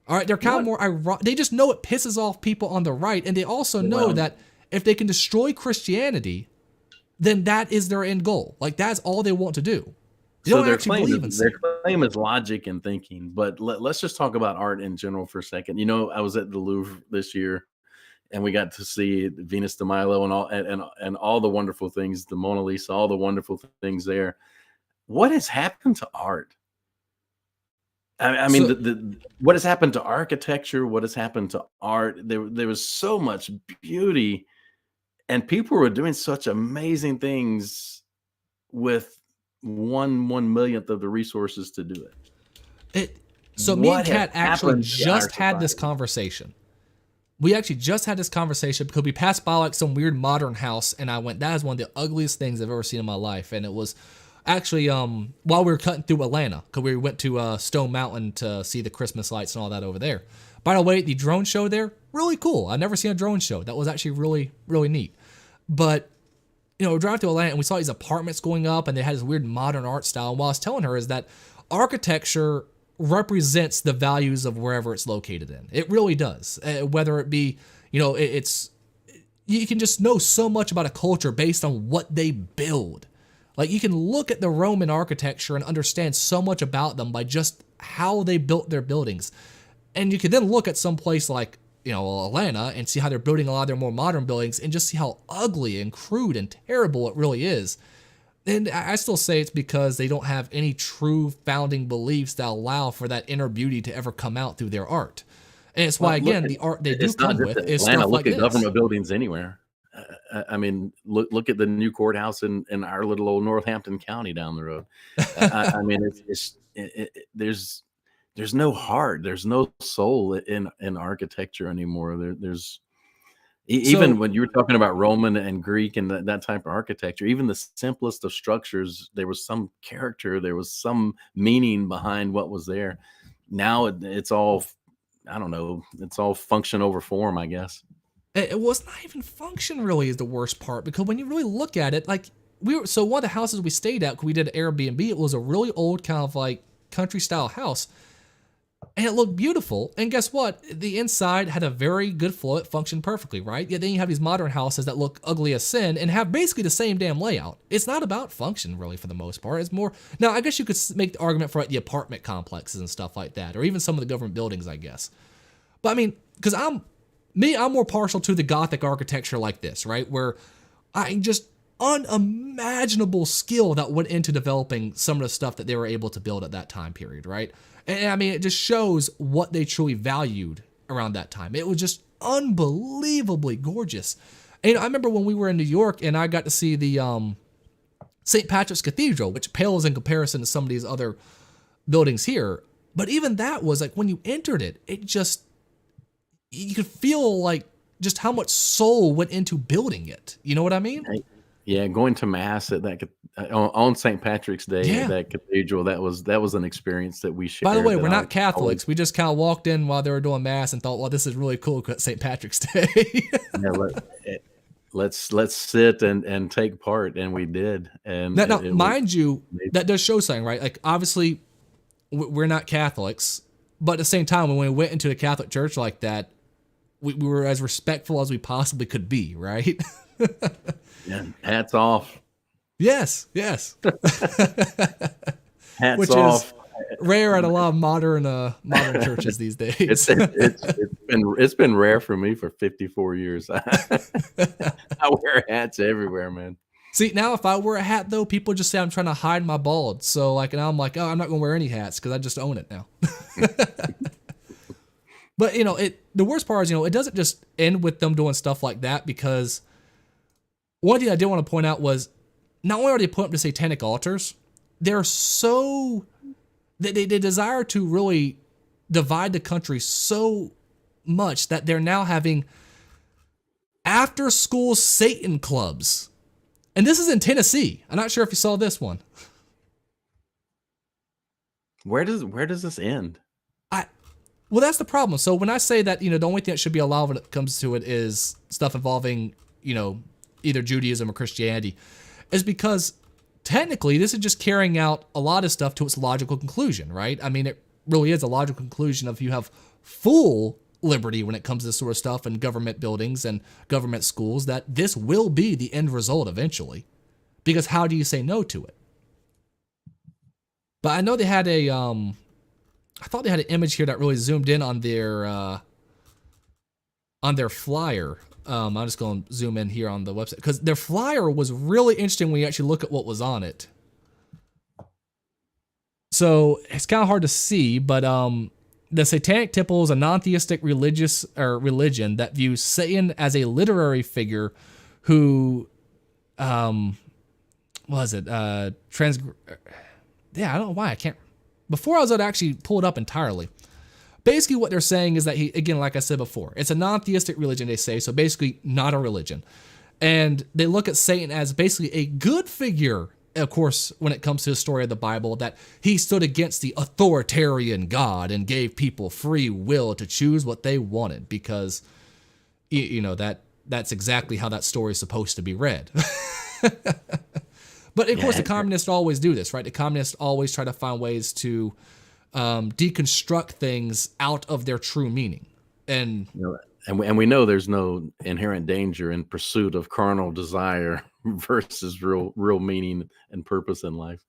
S2: All right, they're kind of more ironic. They just know it pisses off people on the right, and they also know that if they can destroy Christianity, then that is their end goal. That's all they want to do. They don't actually believe in Satan.
S3: Their claim is logic and thinking, but let's just talk about art in general for a second. I was at the Louvre this year, and we got to see Venus de Milo and all the wonderful things, the Mona Lisa, all the wonderful things there. What has happened to art? What has happened to architecture? What has happened to art? There was so much beauty, and people were doing such amazing things with one millionth of the resources to do it.
S2: So me and
S3: What has
S2: Kat actually
S3: happened to
S2: just
S3: our
S2: had this
S3: society?
S2: conversation. We actually just had this conversation because we passed by like some weird modern house, and I went, that is one of the ugliest things I've ever seen in my life. And it was actually while we were cutting through Atlanta, because we went to Stone Mountain to see the Christmas lights and all that over there. By the way, the drone show there, really cool. I've never seen a drone show. That was actually really, really neat. But we drive to Atlanta and we saw these apartments going up, and they had this weird modern art style. And what I was telling her is that architecture represents the values of wherever it's located in. It really does. Whether it be, it's, you can just know so much about a culture based on what they build. Like, you can look at the Roman architecture and understand so much about them by just how they built their buildings. And you can then look at some place like, Atlanta, and see how they're building a lot of their more modern buildings and just see how ugly and crude and terrible it really is. And I still say it's because they don't have any true founding beliefs that allow for that inner beauty to ever come out through their art. And it's why, again, the art they do come with is
S3: Atlanta.
S2: stuff like
S3: Look at
S2: this.
S3: government buildings anywhere. I mean, look at the new courthouse in our little old Northampton County down the road. I mean, there's no heart, there's no soul in architecture anymore. There's even when you were talking about Roman and Greek and that type of architecture, even the simplest of structures, there was some character, there was some meaning behind what was there. Now it's all, I don't know, it's all function over form, I guess.
S2: It was not even function, really, is the worst part, because when you really look at it, like, one of the houses we stayed at, we did an Airbnb, it was a really old kind of like country style house. And it looked beautiful. And guess what? The inside had a very good flow. It functioned perfectly, right? Yet then you have these modern houses that look ugly as sin and have basically the same damn layout. It's not about function, really, for the most part. It's more... Now, I guess you could make the argument for like the apartment complexes and stuff like that, or even some of the government buildings, I guess. But I mean, because I'm more partial to the Gothic architecture like this, right? Where I just unimaginable skill that went into developing some of the stuff that they were able to build at that time period, right? And I mean, it just shows what they truly valued around that time. It was just unbelievably gorgeous. And I remember when we were in New York and I got to see the St. Patrick's Cathedral, which pales in comparison to some of these other buildings here. But even that was like, when you entered it, you could feel like just how much soul went into building it. You know what I mean?
S3: Yeah, going to mass at that on St. Patrick's Day at that cathedral, that was an experience that we shared.
S2: By the way, we're not Catholics. We just kind of walked in while they were doing mass and thought, well, this is really cool at St. Patrick's Day.
S3: let's sit and take part, and we did. And
S2: now, mind you, that does show something, right? Like, obviously, we're not Catholics, but at the same time, when we went into a Catholic church like that, we were as respectful as we possibly could be, right?
S3: Yeah, hats off.
S2: Yes.
S3: Hats
S2: Which
S3: off.
S2: Is rare at a lot of modern churches these days.
S3: It's been rare for me for 54 years. I wear hats everywhere, man.
S2: See, now if I wear a hat though, people just say I'm trying to hide my bald. So like, and I'm like, oh, I'm not gonna wear any hats because I just own it now. But the worst part is, it doesn't just end with them doing stuff like that, because one thing I did want to point out was, not only are they putting up the satanic altars, they're so... They desire to really divide the country so much that they're now having after-school Satan clubs. And this is in Tennessee. I'm not sure if you saw this one.
S3: Where does this end?
S2: Well, that's the problem. So when I say that, the only thing that should be allowed when it comes to it is stuff involving, either Judaism or Christianity, is because technically this is just carrying out a lot of stuff to its logical conclusion, right? I mean, it really is a logical conclusion of you have full liberty when it comes to this sort of stuff in government buildings and government schools, that this will be the end result eventually. Because how do you say no to it? But I know they had I thought they had an image here that really zoomed in on their flyer. I'm just going to zoom in here on the website, because their flyer was really interesting when you actually look at what was on it. So it's kind of hard to see, but the Satanic Temple is a non-theistic religion that views Satan as a literary figure who, what was it yeah, I don't know why I can't. Before I was able to actually pull it up entirely. Basically, what they're saying is that he, again, like I said before, it's a non-theistic religion, they say, so basically not a religion. And they look at Satan as basically a good figure, of course, when it comes to the story of the Bible, that he stood against the authoritarian God and gave people free will to choose what they wanted, because, you know, that's exactly how that story is supposed to be read. But of course, the communists always do this, right? The communists always try to find ways to deconstruct things out of their true meaning. And
S3: we know there's no inherent danger in pursuit of carnal desire versus real meaning and purpose in life.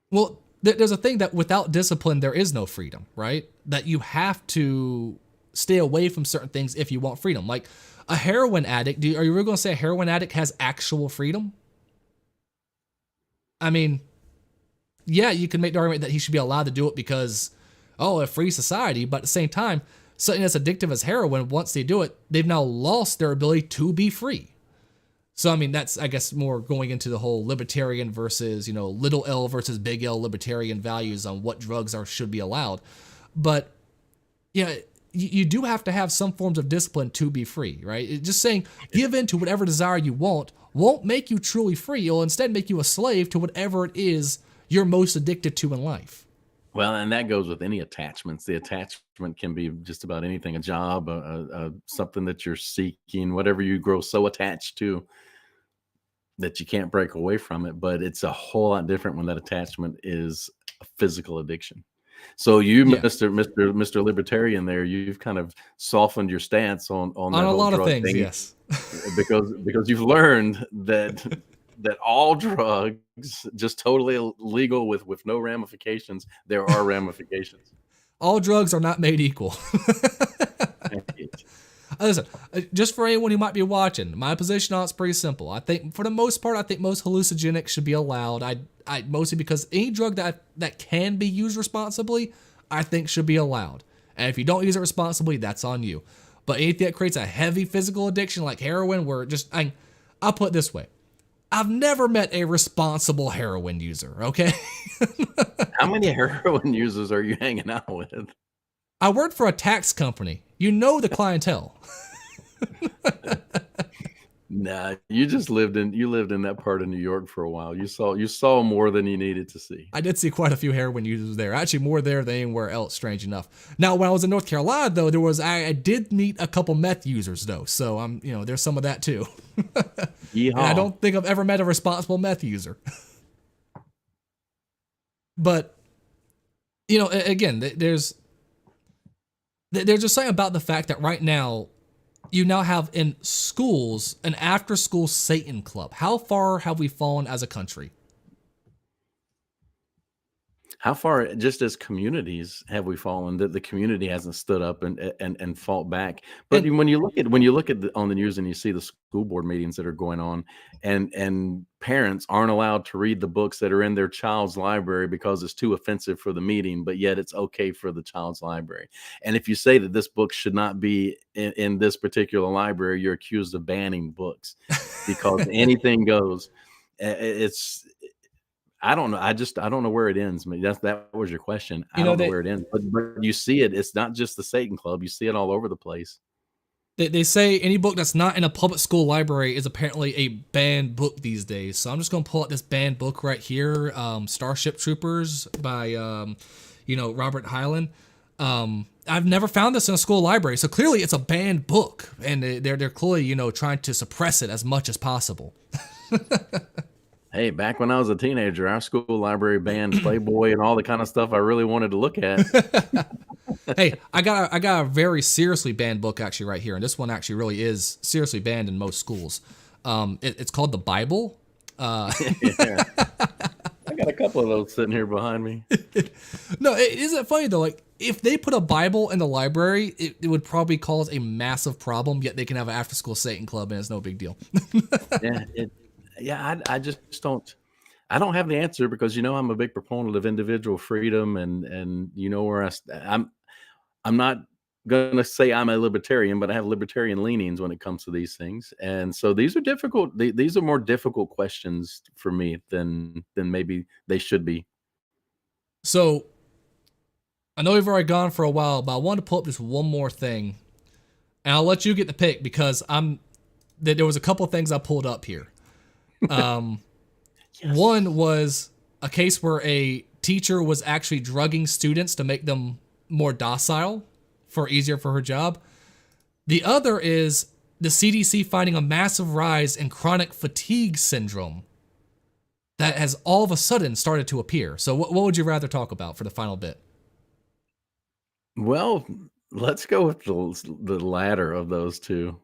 S2: Well, there's a thing that without discipline, there is no freedom, right? That you have to stay away from certain things if you want freedom. Like a heroin addict, are you really going to say a heroin addict has actual freedom? I mean, yeah, you can make the argument that he should be allowed to do it because, a free society. But at the same time, something that's addictive as heroin, once they do it, they've now lost their ability to be free. So, I mean, that's, I guess, more going into the whole libertarian versus, little L versus big L libertarian values on what drugs should be allowed. But, yeah, you do have to have some forms of discipline to be free, right? Just saying give in to whatever desire you want won't make you truly free. It'll instead make you a slave to whatever it is you're most addicted to in life.
S3: Well, and that goes with any attachments. The attachment can be just about anything, a job, something that you're seeking, whatever you grow so attached to that you can't break away from it. But it's a whole lot different when that attachment is a physical addiction. So you,
S2: Yeah.
S3: Mr. Libertarian there, you've kind of softened your stance on that
S2: a lot of
S3: drug
S2: things,
S3: thing,
S2: yes.
S3: because you've learned that all drugs just totally legal with no ramifications. There are ramifications.
S2: All drugs are not made equal. Listen, just for anyone who might be watching, my position on it's pretty simple. I think for the most part, most hallucinogenics should be allowed. I mostly because any drug that can be used responsibly, I think should be allowed. And if you don't use it responsibly, that's on you. But anything that creates a heavy physical addiction like heroin, where I'll put it this way. I've never met a responsible heroin user, okay?
S3: How many heroin users are you hanging out with?
S2: I worked for a tax company. You know the clientele.
S3: Nah, you lived in that part of New York for a while. You saw more than you needed to see.
S2: I did see quite a few heroin users there. Actually, more there than anywhere else, strange enough. Now, when I was in North Carolina, though, I did meet a couple meth users, though. So there's some of that too. And I don't think I've ever met a responsible meth user. But again, there's just something about the fact that right now, you now have in schools an after-school Satan club. How far have we fallen as a country?
S3: How far, just as communities, have we fallen that the community hasn't stood up and fought back? But when you look at on the news and you see the school board meetings that are going on, and parents aren't allowed to read the books that are in their child's library because it's too offensive for the meeting, but yet it's okay for the child's library. And if you say that this book should not be in this particular library, you're accused of banning books because anything goes. I don't know. I don't know where it ends. I mean, that was your question. I don't know where it ends. But you see it. It's not just the Satan Club. You see it all over the place.
S2: They say any book that's not in a public school library is apparently a banned book these days. So I'm just going to pull out this banned book right here, Starship Troopers by, Robert Hyland. I've never found this in a school library. So clearly it's a banned book. And they're clearly, trying to suppress it as much as possible.
S3: Hey, back when I was a teenager, our school library banned Playboy and all the kind of stuff I really wanted to look at.
S2: Hey, I got a very seriously banned book actually right here, and this one actually really is seriously banned in most schools. It's called the Bible.
S3: Yeah. I got a couple of those sitting here behind me.
S2: No, isn't it funny though? Like if they put a Bible in the library, it would probably cause a massive problem. Yet they can have an after-school Satan club, and it's no big deal.
S3: I just don't. I don't have the answer because I'm a big proponent of individual freedom, and where I'm not gonna say I'm a libertarian, but I have libertarian leanings when it comes to these things, and so these are difficult. These are more difficult questions for me than maybe they should be.
S2: So I know we've already gone for a while, but I wanted to pull up just one more thing, and I'll let you get the pick because there was a couple of things I pulled up here.
S3: Yes.
S2: One was a case where a teacher was actually drugging students to make them more docile for easier for her job. The other is the CDC finding a massive rise in chronic fatigue syndrome that has all of a sudden started to appear. So what would you rather talk about for the final bit?
S3: Well, let's go with the latter of those two.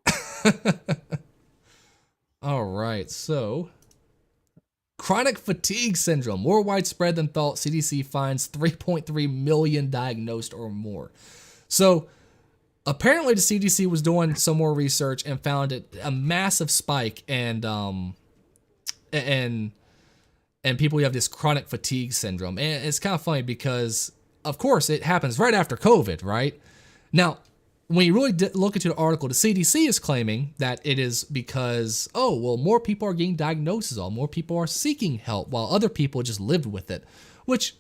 S2: All right, so chronic fatigue syndrome, more widespread than thought. CDC finds 3.3 million diagnosed or more. So apparently the CDC was doing some more research and found a massive spike and people who have this chronic fatigue syndrome. And it's kind of funny because, of course, it happens right after COVID, right? Now, when you really look into the article, the CDC is claiming that it is because, more people are getting diagnoses, more people are seeking help, while other people just lived with it, which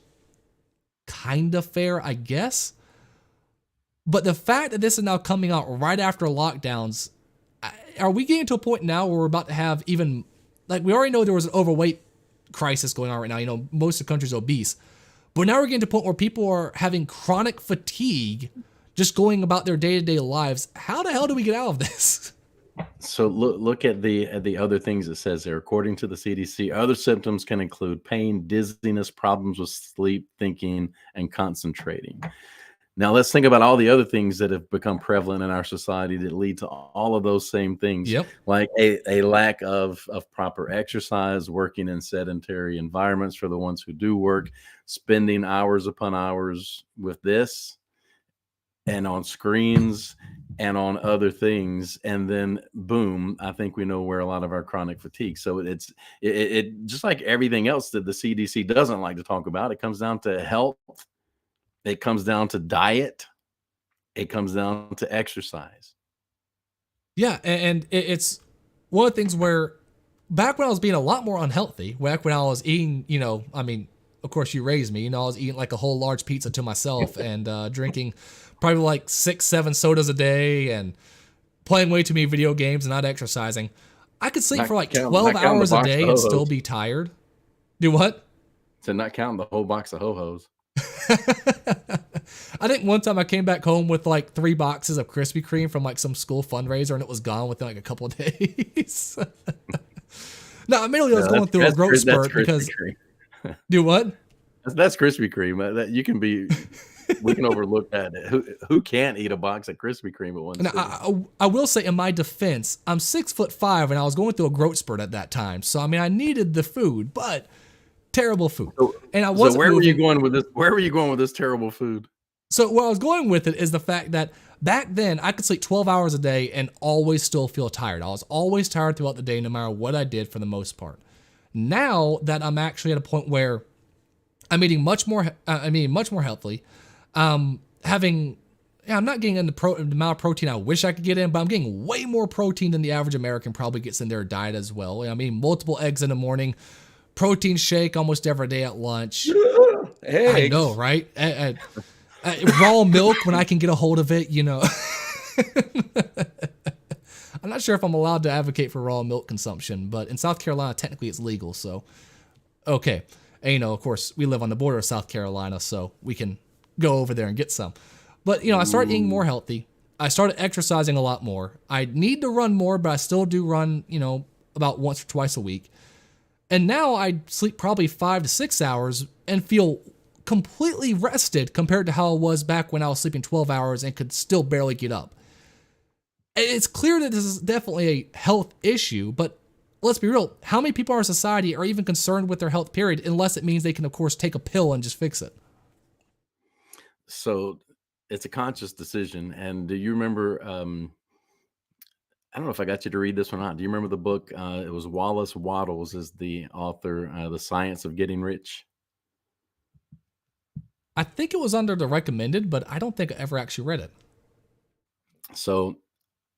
S2: kind of fair, I guess. But the fact that this is now coming out right after lockdowns, are we getting to a point now where we're about to have even, like, we already know there was an overweight crisis going on right now. You know, most of the country's obese. But now we're getting to a point where people are having chronic fatigue just going about their day-to-day lives. How the hell do we get out of this?
S3: So look at the other things it says there. According to the CDC, other symptoms can include pain, dizziness, problems with sleep, thinking, and concentrating. Now let's think about all the other things that have become prevalent in our society that lead to all of those same things.
S2: Yep.
S3: Like a lack of proper exercise, working in sedentary environments for the ones who do work, spending hours upon hours with this and on screens and on other things. And then boom, I think we know where a lot of our chronic fatigue. So it just like everything else that the CDC doesn't like to talk about, it comes down to health. It comes down to diet. It comes down to exercise.
S2: Yeah, and it's one of the things where back when I was being a lot more unhealthy, back when I was eating, of course you raised me, I was eating like a whole large pizza to myself and drinking probably like 6-7 sodas a day and playing way too many video games and not exercising. I could sleep for like 12 hours a day and still be tired. Do what?
S3: To not count the whole box of ho-hos.
S2: I think one time I came back home with like 3 boxes of Krispy Kreme from like some school fundraiser and it was gone within like a couple of days. No, immediately I was going through a growth spurt because do what?
S3: That's Krispy Kreme. That you can be. We can overlook that. Who can't eat a box of Krispy Kreme at once?
S2: I will say, in my defense, I'm 6'5" and I was going through a growth spurt at that time. So I needed the food, but terrible food. And I wasn't.
S3: So where were you going with this? Where were you going with this terrible food?
S2: So where I was going with it is the fact that back then I could sleep 12 hours a day and always still feel tired. I was always tired throughout the day, no matter what I did for the most part. Now that I'm actually at a point where I'm eating much more healthily, I'm not getting in the amount of protein I wish I could get in, but I'm getting way more protein than the average American probably gets in their diet as well. I'm eating multiple eggs in the morning, protein shake almost every day at lunch.
S3: Eggs.
S2: I know, right? Raw milk when I can get a hold of it, I'm not sure if I'm allowed to advocate for raw milk consumption, but in South Carolina, technically it's legal, so okay. And, of course, we live on the border of South Carolina, so we can go over there and get some. But, I started eating more healthy. I started exercising a lot more. I need to run more, but I still do run, about once or twice a week. And now I sleep probably 5 to 6 hours and feel completely rested compared to how I was back when I was sleeping 12 hours and could still barely get up. It's clear that this is definitely a health issue, but let's be real. How many people in our society are even concerned with their health, period, unless it means they can, of course, take a pill and just fix it?
S3: So it's a conscious decision. And do you remember, I don't know if I got you to read this or not. Do you remember the book? It was Wallace Wattles is the author, The Science of Getting Rich.
S2: I think it was under the recommended, but I don't think I ever actually read it.
S3: So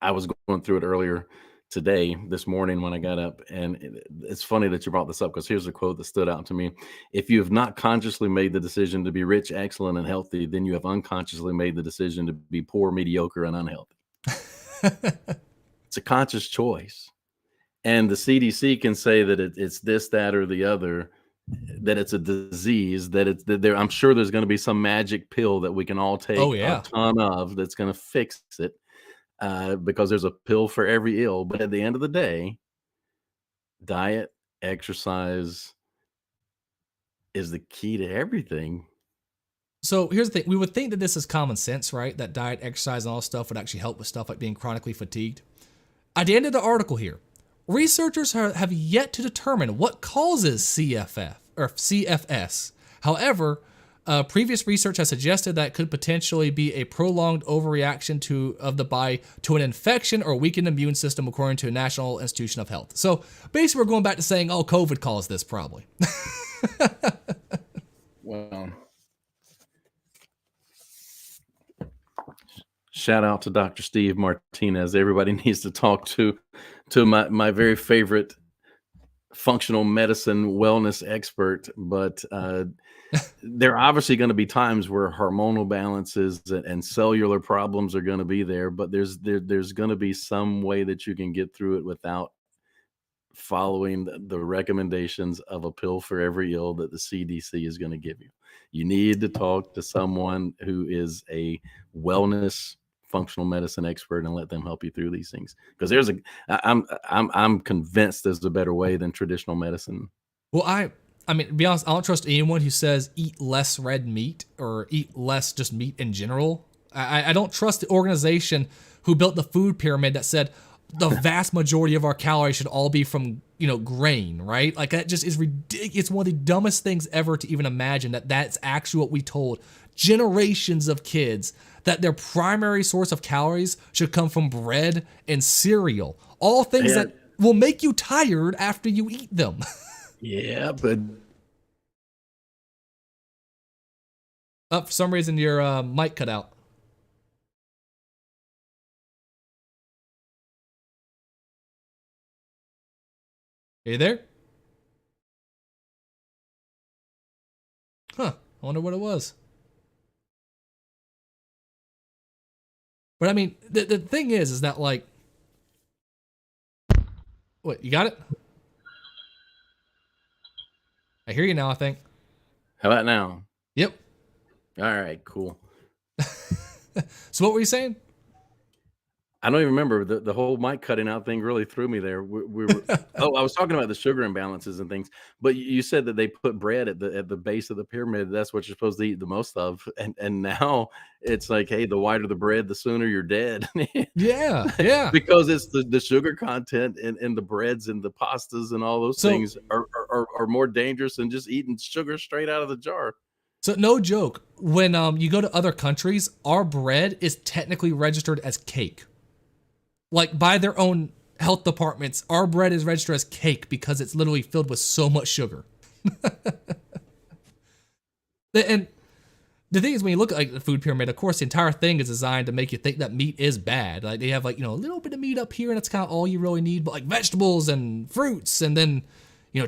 S3: I was going through it earlier today, this morning when I got up, and it's funny that you brought this up because here's a quote that stood out to me. If you have not consciously made the decision to be rich, excellent, and healthy, then you have unconsciously made the decision to be poor, mediocre, and unhealthy. It's a conscious choice. And the CDC can say that it's this, that, or the other, that it's a disease, that it's that there. I'm sure there's going to be some magic pill that we can all
S2: Oh
S3: take a
S2: yeah.
S3: ton of that's going to fix it, because there's a pill for every ill. But at the end of the day, diet, exercise is the key to everything.
S2: So here's the thing. We would think that this is common sense, right? That diet, exercise, and all stuff would actually help with stuff like being chronically fatigued. At the end of the article here, researchers have yet to determine what causes CFF or CFS. However, previous research has suggested that it could potentially be a prolonged overreaction of the body to an infection or weakened immune system, according to a National Institution of Health. So basically, we're going back to saying, oh, COVID caused this probably.
S3: Well, shout out to Dr. Steve Martinez. Everybody needs to talk to my very favorite functional medicine wellness expert. But there are obviously going to be times where hormonal balances and cellular problems are going to be there, but there's going to be some way that you can get through it without following the recommendations of a pill for every ill that the CDC is going to give you. You need to talk to someone who is a wellness functional medicine expert and let them help you through these things, because I'm convinced there's a better way than traditional medicine.
S2: Well, I mean, to be honest, I don't trust anyone who says eat less red meat or eat less just meat in general. I don't trust the organization who built the food pyramid that said the vast majority of our calories should all be from, grain, right? Like that just is ridiculous. It's one of the dumbest things ever to even imagine that that's actually what we told generations of kids, that their primary source of calories should come from bread and cereal. All things that will make you tired after you eat them.
S3: Yeah, but
S2: For some reason, your mic cut out. Are you there? Huh. I wonder what it was. But I mean, the thing is that like, what, you got it? I hear you now, I think.
S3: how about now?
S2: Yep.
S3: All right, cool.
S2: So what were you saying?
S3: I don't even remember. The whole mic cutting out thing really threw me there. We were oh, I was talking about the sugar imbalances and things, but you said that they put bread at the base of the pyramid. That's what you're supposed to eat the most of, and now it's like, hey, the whiter the bread, the sooner you're dead.
S2: Yeah.
S3: Because it's the sugar content in the breads and the pastas and all those things are more dangerous than just eating sugar straight out of the jar.
S2: So no joke, when you go to other countries, our bread is technically registered as cake. Like by their own health departments, our bread is registered as cake because it's literally filled with so much sugar. And the thing is, when you look at like the food pyramid, of course, the entire thing is designed to make you think that meat is bad. Like they have like, a little bit of meat up here and that's kind of all you really need, but like vegetables and fruits and then,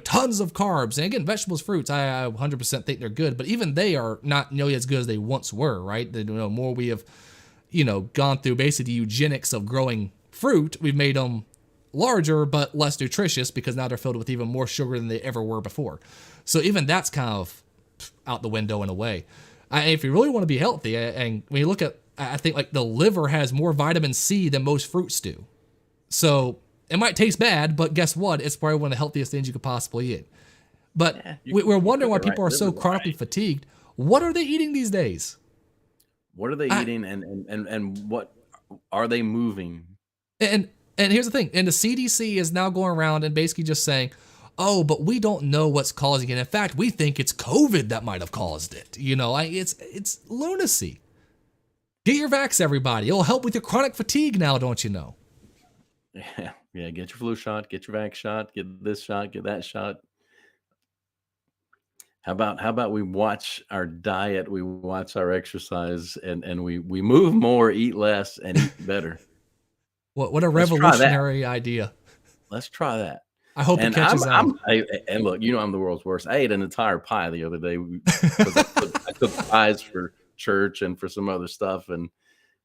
S2: tons of carbs. And again, vegetables, fruits, I 100% think they're good, but even they are not nearly as good as they once were, right? The more we have, gone through basically the eugenics of growing fruit, we've made them larger but less nutritious because now they're filled with even more sugar than they ever were before. So even that's kind of out the window in a way. If you really want to be healthy, and when you look at, I think like the liver has more vitamin C than most fruits do. So it might taste bad, but guess what? It's probably one of the healthiest things you could possibly eat. But we're wondering why people are so chronically fatigued. What are they eating these days?
S3: What are they eating, and what are they moving?
S2: And here's the thing, and the CDC is now going around and basically just saying, oh, but we don't know what's causing it. In fact, we think it's COVID that might have caused it. It's lunacy. Get your vax, everybody. It'll help with your chronic fatigue now, don't you know?
S3: Yeah, get your flu shot, get your vax shot, get this shot, get that shot. How about we watch our diet, we watch our exercise, and we move more, eat less, and eat better.
S2: What a
S3: Let's try that.
S2: revolutionary idea.
S3: Let's try that.
S2: I hope it
S3: And I'm
S2: catches on.
S3: I'm I, and look, I'm the world's worst. I ate an entire pie the other day because I cooked pies for church and for some other stuff, and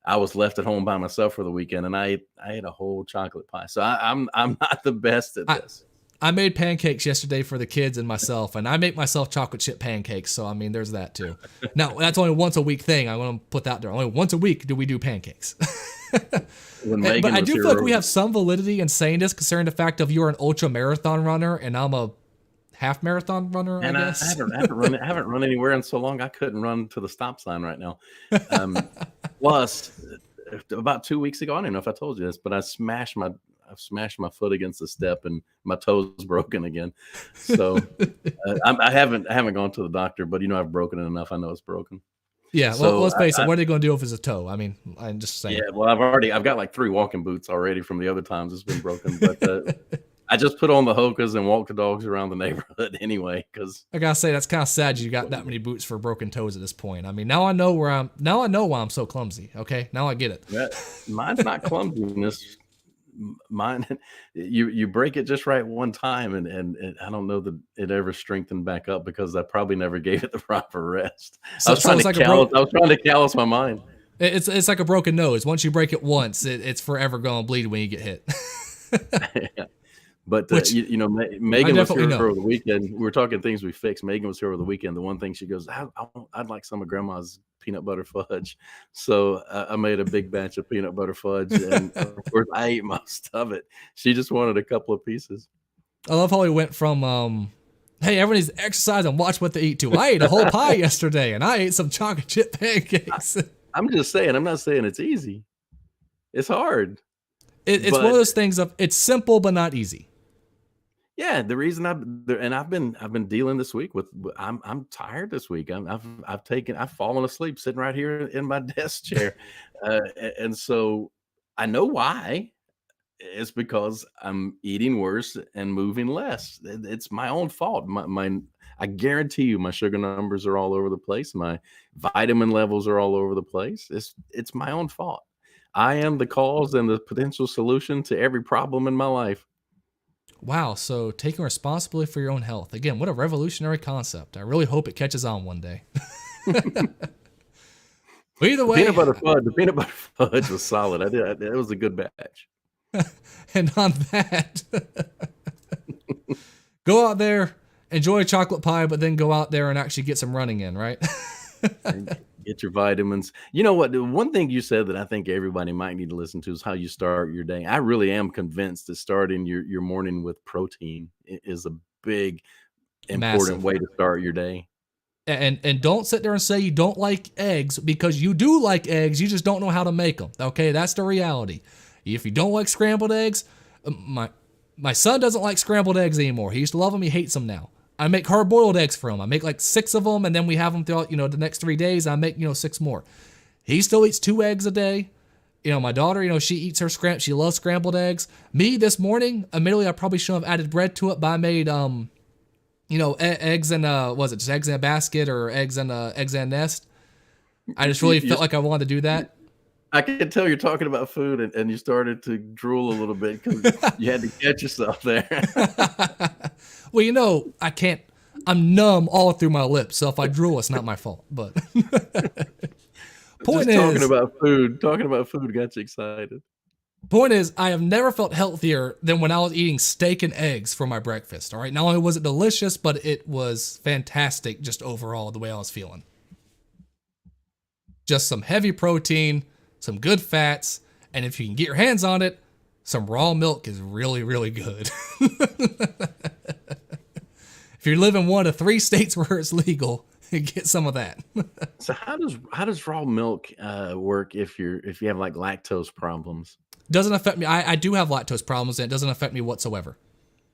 S3: I was left at home by myself for the weekend, and I ate a whole chocolate pie. So I'm not the best at this.
S2: I made pancakes yesterday for the kids and myself, and I make myself chocolate chip pancakes. So, I mean, there's that too. Now, that's only once a week thing. I want to put that there. Only once a week do we do pancakes. But I do feel like we have some validity in saying this, considering the fact of you're an ultra marathon runner and I'm a half marathon runner,
S3: and
S2: I guess.
S3: I haven't run anywhere in so long I couldn't run to the stop sign right now. Plus, about 2 weeks ago, I don't even know if I told you this, but I smashed my foot against the step and my toe's broken again. So I haven't gone to the doctor, but I've broken it enough. I know it's broken.
S2: Yeah,
S3: So
S2: well, let's face it. What are they going to do if it's a toe? I mean, I'm just saying.
S3: Yeah, well, I've got like 3 walking boots already from the other times it's been broken. But I just put on the Hokas and walk the dogs around the neighborhood anyway. Because
S2: I gotta say, that's kind of sad you got that many boots for broken toes at this point. I mean, now I know why I'm so clumsy. Okay, now I get it.
S3: mine's not clumsiness. Mine, you break it just right one time, and I don't know that it ever strengthened back up because I probably never gave it the proper rest. I was trying to callous my mind.
S2: It's like a broken nose. Once you break it once, it's forever going to bleed when you get hit.
S3: Yeah. But Megan was here over the weekend. We were talking things we fixed. Megan was here over the weekend. The one thing she goes, I'd like some of Grandma's peanut butter fudge. So I made a big batch of peanut butter fudge, and of course I ate most of it. She just wanted a couple of pieces.
S2: I love how he went from hey, everyone needs to exercise and watch what they eat to. I ate a whole pie yesterday, and I ate some chocolate chip pancakes.
S3: I'm just saying. I'm not saying it's easy. It's hard.
S2: It's one of those things of it's simple but not easy.
S3: Yeah, the reason I've been dealing this week with I'm tired this week. I've fallen asleep sitting right here in my desk chair, and so I know why. It's because I'm eating worse and moving less. It's my own fault. I guarantee you, my sugar numbers are all over the place. My vitamin levels are all over the place. It's my own fault. I am the cause and the potential solution to every problem in my life.
S2: Wow, so taking responsibility for your own health. Again, what a revolutionary concept. I really hope it catches on one day. But either way.
S3: The peanut butter fudge was solid. It was a good batch.
S2: And on that, go out there, enjoy a chocolate pie, but then go out there and actually get some running in, right?
S3: Get your vitamins. You know what? One thing you said that I think everybody might need to listen to is how you start your day. I really am convinced that starting your morning with protein is a big, important way to start your day.
S2: And don't sit there and say you don't like eggs, because you do like eggs. You just don't know how to make them. Okay, that's the reality. If you don't like scrambled eggs, my son doesn't like scrambled eggs anymore. He used to love them. He hates them now. I make hard-boiled eggs for him. I make like 6 of them, and then we have them throughout, the next 3 days. I make, 6 more. He still eats 2 eggs a day. My daughter, she eats her she loves scrambled eggs. Me, this morning, admittedly, I probably shouldn't have added bread to it, but I made, eggs in just eggs in a basket or eggs in a nest. I just really felt like I wanted to do that.
S3: I can tell you're talking about food, and you started to drool a little bit because you had to catch yourself there.
S2: Well, I can't. I'm numb all through my lips, so if I drool, it's not my fault. But
S3: talking about food got you excited.
S2: Point is, I have never felt healthier than when I was eating steak and eggs for my breakfast. All right, not only was it delicious, but it was fantastic just overall the way I was feeling. Just some heavy protein, some good fats, and if you can get your hands on it, some raw milk is really, really good. If you live in one of 3 states where it's legal, get some of that.
S3: So how does raw milk work if you have like lactose problems?
S2: Doesn't affect me. I do have lactose problems, and it doesn't affect me whatsoever.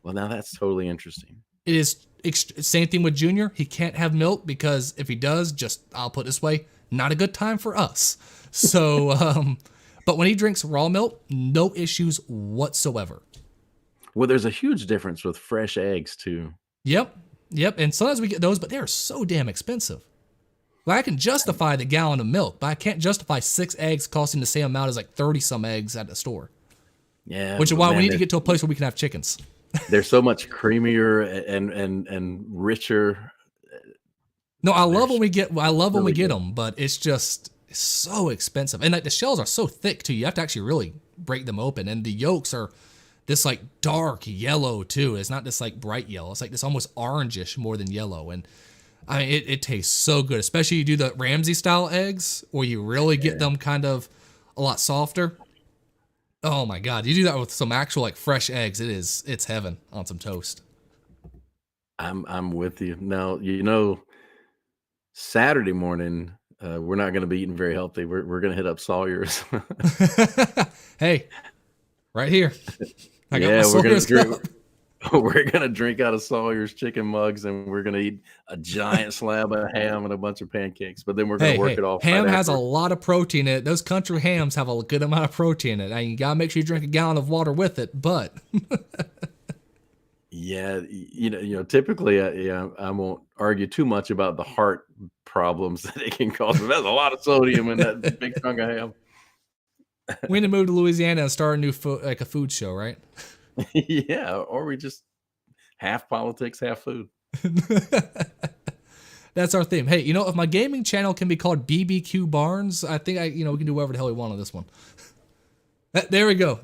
S3: Well, now that's totally interesting.
S2: It is same thing with Junior. He can't have milk because if he does, I'll put it this way, not a good time for us. So, but when he drinks raw milk, no issues whatsoever.
S3: Well, there's a huge difference with fresh eggs too.
S2: Yep. Yep, and sometimes we get those, but they're so damn expensive. Like, I can justify the gallon of milk, but I can't justify 6 eggs costing the same amount as like 30 some eggs at the store.
S3: Yeah,
S2: Which is why
S3: man,
S2: we need to get to a place where we can have chickens.
S3: they're so much creamier and richer.
S2: No, I love when we get
S3: really good.
S2: them, but it's just so expensive. And like the shells are so thick too. You have to actually really break them open. And the yolks are this like dark yellow too. It's not this like bright yellow. It's like this almost orangish more than yellow. And I mean, it tastes so good, especially you do the Ramsay style eggs where you really get them kind of a lot softer. Oh my God. You do that with some actual like fresh eggs. It's heaven on some toast.
S3: I'm with you. Now, Saturday morning, we're not going to be eating very healthy. We're going to hit up Sawyer's.
S2: Hey, right here. I got my
S3: Yeah,
S2: Sawyer's cup.
S3: we're gonna drink out of Sawyer's chicken mugs, and we're gonna eat a giant slab of ham and a bunch of pancakes. But then we're gonna work it off.
S2: Ham
S3: right
S2: has a
S3: after.
S2: lot of protein in it. Those country hams have a good amount of protein in it. And you gotta make sure you drink a gallon of water with it. But
S3: Yeah, typically, I won't argue too much about the heart problems that it can cause. But there's a lot of sodium in that big chunk of ham.
S2: we need to move to Louisiana and start a new a food show, right?
S3: Yeah, or we just half politics, half food.
S2: That's our theme. Hey, if my gaming channel can be called BBQ Barnes, I think we can do whatever the hell we want on this one. There we go.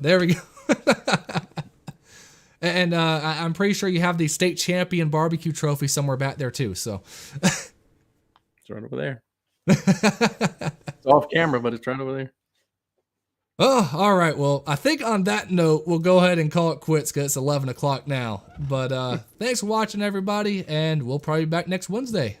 S2: And I'm pretty sure you have the state champion barbecue trophy somewhere back there too. So
S3: It's right over there. It's off camera, but it's right over there.
S2: Oh, all right. Well, I think on that note, we'll go ahead and call it quits because it's 11 o'clock now. But thanks for watching, everybody, and we'll probably be back next Wednesday.